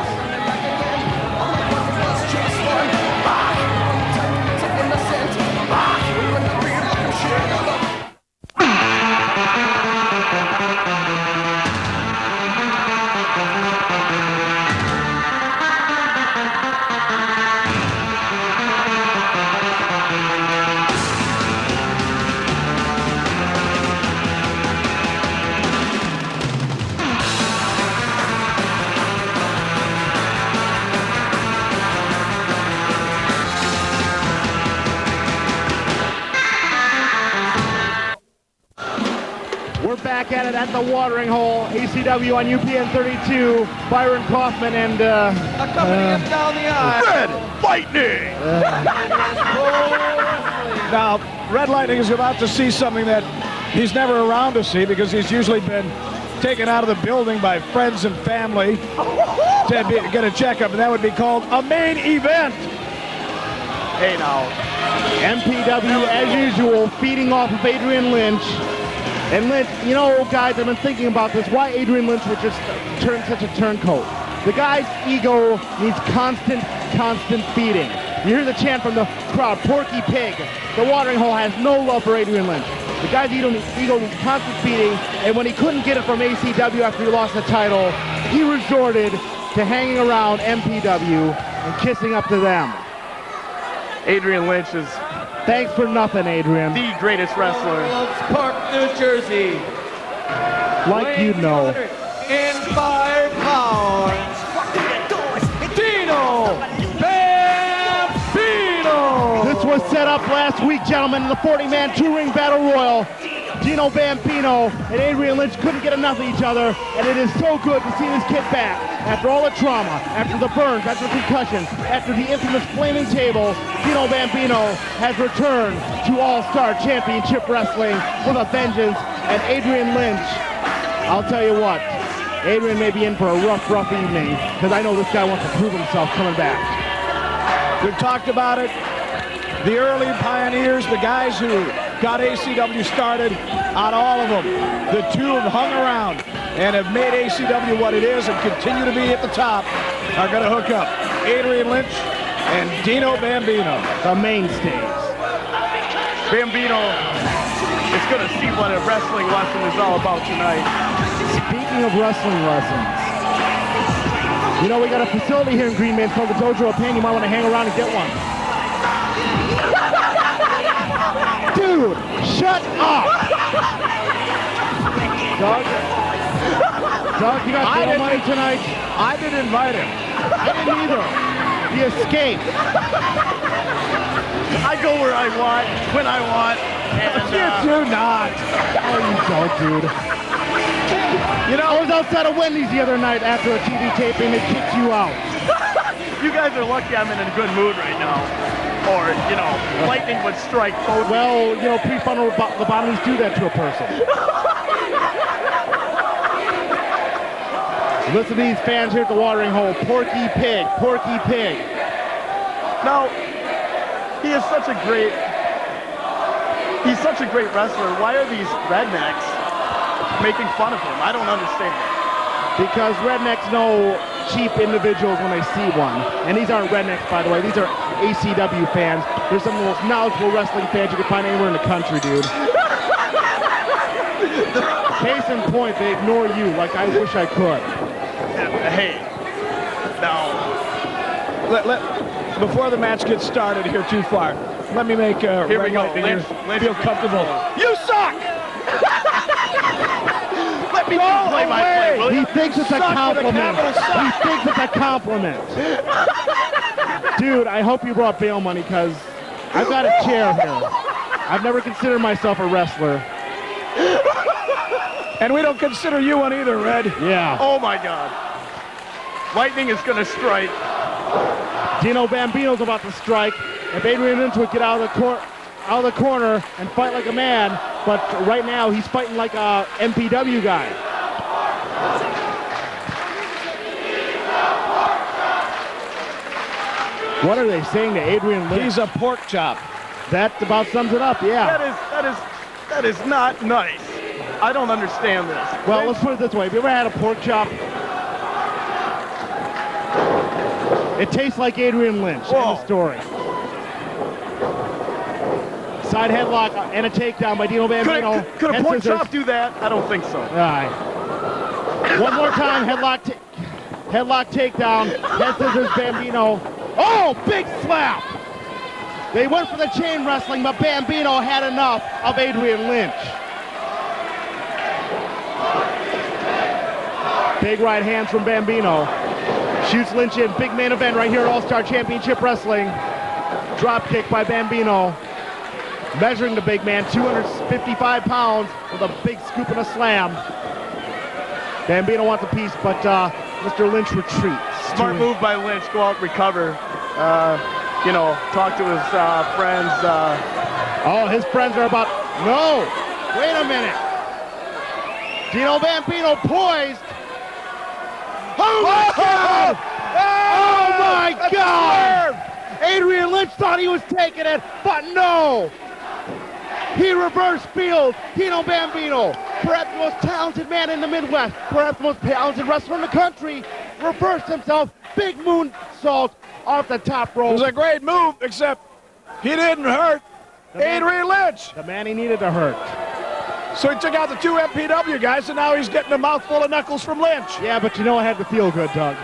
Back at it at the watering hole. ACW on UPN 32. Byron, Kaufmann, and accompanying us down the aisle. Red Lightning. Now, Red Lightning is about to see something that he's never around to see because he's usually been taken out of the building by friends and family to get a checkup, and that would be called a main event. Hey now, MPW as usual feeding off of Adrian Lynch. And Lynch, you know, guys, I've been thinking about this. Why Adrian Lynch would just turn such a turncoat? The guy's ego needs constant feeding. You hear the chant from the crowd, Porky Pig. The watering hole has no love for Adrian Lynch. The guy's ego needs constant feeding, and when he couldn't get it from ACW after he lost the title, he resorted to hanging around MPW and kissing up to them. Adrian Lynch is... Thanks for nothing, Adrian. The greatest wrestler. Park, New Jersey. Like you know. Inspired power. Dino Bambino. This was set up last week, gentlemen, in the 40-man two-ring battle royal. Dino Bambino and Adrian Lynch couldn't get enough of each other, and it is so good to see this kid back. After all the trauma, after the burns, after the concussions, after the infamous flaming table, Dino Bambino has returned to All-Star Championship Wrestling with a vengeance. And Adrian Lynch, I'll tell you what, Adrian may be in for a rough evening, because I know this guy wants to prove himself coming back. We've talked about it. The early pioneers, the guys who got ACW started, on all of them, the two have hung around and have made ACW what it is and continue to be at the top, are going to hook up. Adrian Lynch and Dino Bambino. The mainstays. Bambino is going to see what a wrestling lesson is all about tonight. Speaking of wrestling lessons, you know, we got a facility here in Green Bay called the Dojo of Pain. You might want to hang around and get one. Dude, shut up! Doug, you got bail money tonight? I didn't invite him. I didn't either. He escaped. I go where I want, when I want. And, you do not. Oh, you don't, dude. You know, I was outside of Wendy's the other night after a TV taping. They kicked you out. You guys are lucky I'm in a good mood right now. Or, you know, lightning would strike both. Well, you know, prefrontal lobotomies do that to a person. Listen to these fans here at the watering hole. Porky Pig, Porky Pig. Now, he is such a great, he's such a great wrestler. Why are these rednecks making fun of him? I don't understand. Because rednecks know cheap individuals when they see one. And these aren't rednecks, by the way. These are ACW fans. They're some of the most knowledgeable wrestling fans you can find anywhere in the country, dude. Case in point, they ignore you like I wish I could. Hey, now, before the match gets started here too far, let me make here we go. Lynch feel comfortable. You suck! Let me play my play, will you? He thinks it's a compliment. He thinks it's a compliment. Dude, I hope you brought bail money because I've got a chair here. I've never considered myself a wrestler. And we don't consider you one either, Red. Yeah. Oh my God. Lightning is going to strike. Dino Bambino's about to strike. If Adrian Lynch would get out of the corner and fight like a man, but right now he's fighting like a MPW guy. What are they saying to Adrian Lynch? He's a pork chop. That about sums it up, yeah. That is not nice. I don't understand this. Well, let's put it this way. Have you ever had a pork chop? It tastes like Adrian Lynch. End of story. Side headlock and a takedown by Dino Bambino. Could a pork chop do that? I don't think so. All right. One more time, headlock takedown. Head scissors Bambino. Oh, big slap! They went for the chain wrestling, but Bambino had enough of Adrian Lynch. Big right hands from Bambino. Shoots Lynch in. Big main event right here at All-Star Championship Wrestling. Drop kick by Bambino. Measuring the big man, 255 pounds with a big scoop and a slam. Bambino wants a piece, but Mr. Lynch retreats. Smart move by Lynch. Go out and recover. You know, talk to his friends. Oh, his friends are about... No! Wait a minute. Dino Bambino poised. Oh my God! Oh my God! Adrian Lynch thought he was taking it, but no! He reversed field. Dino Bambino, perhaps the most talented man in the Midwest, perhaps the most talented wrestler in the country, reversed himself. Big moonsault off the top rope. It was a great move, except he didn't hurt Adrian Lynch. The man he needed to hurt. So he took out the two MPW guys, and now he's getting a mouthful of knuckles from Lynch. Yeah, but you know I had to feel good, Doug.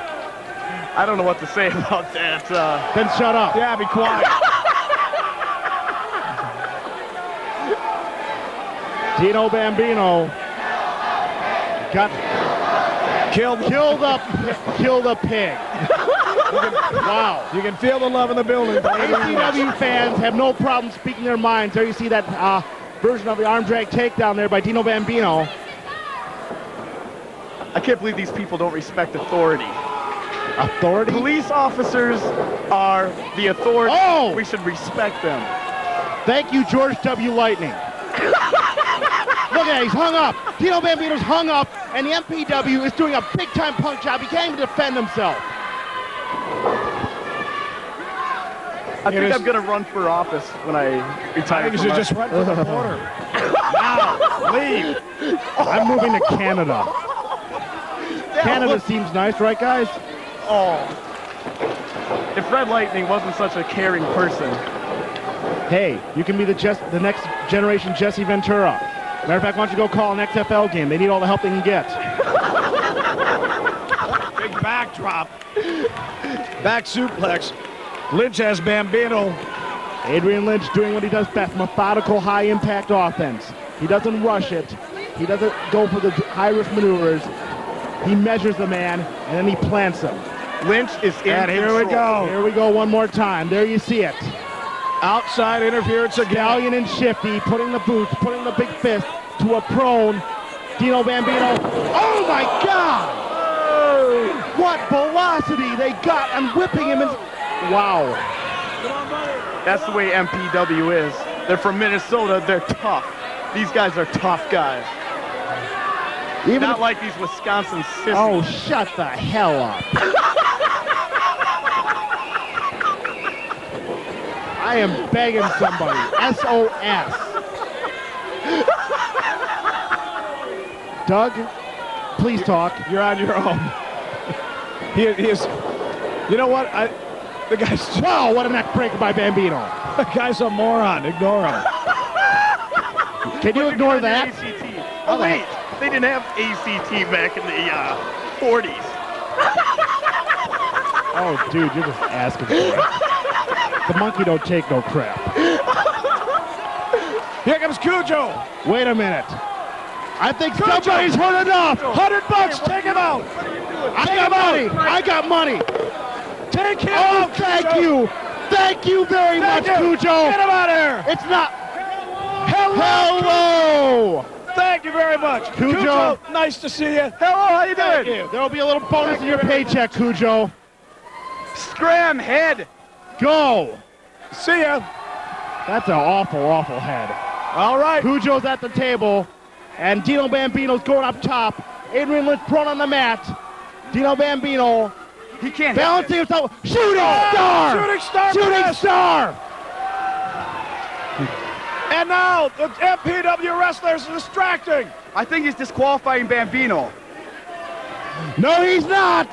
I don't know what to say about that. Then shut up. Yeah, be quiet. Dino Bambino got killed a pig. Wow. You can feel the love in the building. ACW fans have no problem speaking their minds. There you see that version of the arm drag takedown there by Dino Bambino. I can't believe these people don't respect authority. Authority? Police officers are the authority. Oh! We should respect them. Thank you, George W. Lightning. Look at that, he's hung up. Dino Bambino's hung up, and the MPW is doing a big-time punk job. He can't even defend himself. I think I'm going to run for office when I retire. I think you should just run for the border. Now, leave. I'm moving to Canada. Canada seems nice, right, guys? Oh. If Red Lightning wasn't such a caring person, Hey, you can be the next generation Jesse Ventura. Matter of fact, why don't you go call an XFL game? They need all the help they can get. Big backdrop. Back suplex. Lynch has Bambino. Adrian Lynch doing what he does best, methodical, high-impact offense. He doesn't rush it. He doesn't go for the high-risk maneuvers. He measures the man, and then he plants him. Lynch is in And here we go. Here we go one more time. There you see it. Outside interference again. Medallion and Shifty, putting the boots, putting the big fist to a prone. Dino Bambino. Oh, my God! What velocity they got and whipping him. Wow. That's the way MPW is. They're from Minnesota. They're tough. These guys are tough guys. Even Not like these Wisconsin sissies. Oh, shut the hell up. I am begging somebody. SOS. Doug, please talk. You're on your own. He is. You know what? The guy's. Wow, what a neck breaker by Bambino. The guy's a moron. Ignore him. Can you ignore that? ACT. Oh, wait. They didn't have ACT back in the 40s. Oh, dude, you're just asking for it. The monkey don't take no crap. Here comes Kujo. Wait a minute. I think somebody's heard enough. $100, take him out. I got money. I got money. Take him Oh, out, thank Kujo. you. Thank you very much, Kujo. Get him out of here. It's not. Hello. Thank you very much. Kujo. Nice to see you. Hello, how you doing? There will be a little bonus in your paycheck, Kujo. Scram head. Go. See ya. That's an awful, awful head. All right. Kujo's at the table, and Dino Bambino's going up top. Adrian Lynch prone on the mat. Dino Bambino. He can't balancing himself. Shooting star. Shooting star. Shooting star. And now the MPW wrestlers are distracting. I think he's disqualifying Bambino. No, he's not.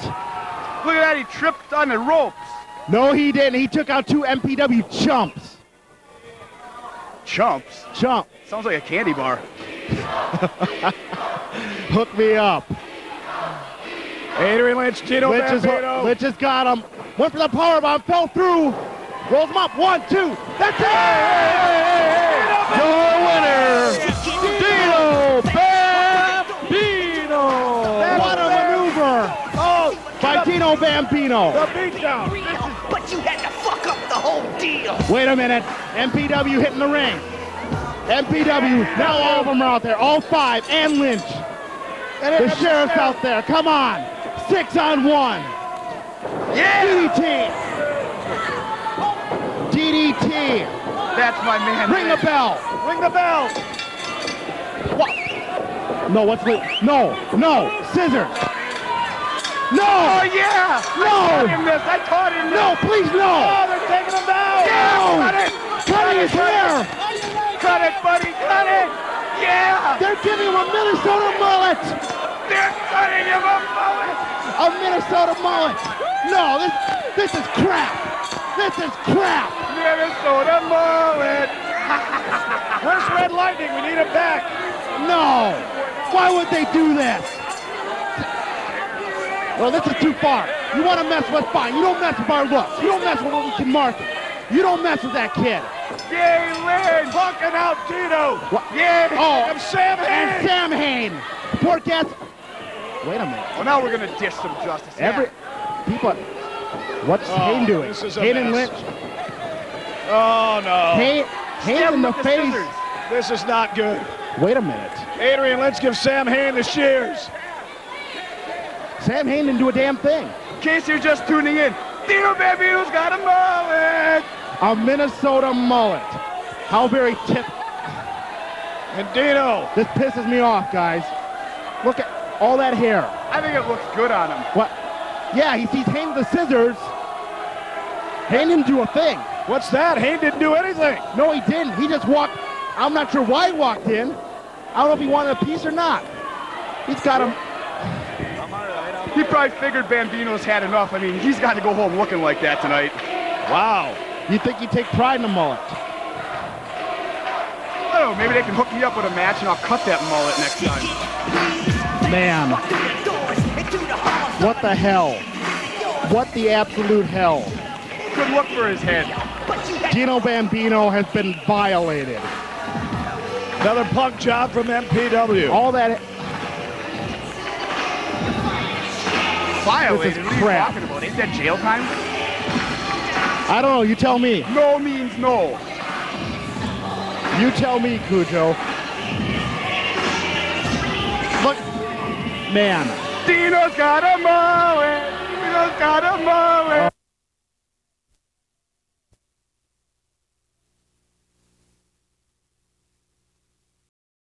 Look at that, he tripped on the ropes. No, he didn't. He took out 2 MPW chumps. Chumps? Chump. Sounds like a candy bar. Hook me up. Adrian Lynch, Dino Bambino. Lynch has got him. Went for the powerbomb, fell through. Rolls him up. 1, 2. That's it. Your winner, Dino Bambino. What a maneuver by Dino Bambino. The beatdown. But you had to fuck up the whole deal. Wait a minute. MPW hitting the ring. MPW, now all of them are out there. All 5 and Lynch. The sheriff's out there. Come on. 6-on-1. Yeah. DDT. That's my man. Ring the bell. Ring the bell. What? No, what's the... No. Scissors. No. Oh, yeah. No. I taught him this. No, please, no. Oh, they're taking him down. No. Cut it. Cutting his hair. Cut it, buddy. Cut it. Yeah. They're giving him a Minnesota mullet. They're cutting him a mullet. A Minnesota mullet. No, this is crap. This is crap. Minnesota mullet. Where's Red Lightning? We need him back. No. Why would they do this? Well, this is too far. You want to mess with fine. You don't mess with our looks. You don't mess with what we can market. You don't mess with that kid. Yay, Lynch! Bucking out Dino! What? Yeah! Oh, and Sam Hayne! And Sam Hayne! Poor cats. Wait a minute. Well, now we're going to dish some justice. People. What's Hayne doing? This is a Hayne and mess. Lynch. Oh, no. Hayne in the face. Scissors. This is not good. Wait a minute. Adrian Lynch gives Sam Hayne the shears. Sam Hayne didn't do a damn thing. In case you're just tuning in, Dino Bambino's got a mullet. A Minnesota mullet. How very tip. And Dino. This pisses me off, guys. Look at all that hair. I think it looks good on him. What? Yeah, he's Hayne with the scissors. Hayne didn't do a thing. What's that? Hayne didn't do anything. No, he didn't. He just walked. I'm not sure why he walked in. I don't know if he wanted a piece or not. He's got him. He probably figured Bambino's had enough. I mean, he's got to go home looking like that tonight. Wow. You think he'd take pride in a mullet? don't know. Maybe they can hook me up with a match and I'll cut that mullet next time. Man. What the hell? What the absolute hell? Good look for his head. Dino Bambino has been violated. Another punk job from MPW. All that. Violated? This is what crap. are you talking about? Ain't that jail time? I don't know. You tell me. No means no. You tell me, Kujo. Look, man. Dino's got a mullet. Dino's got a mullet.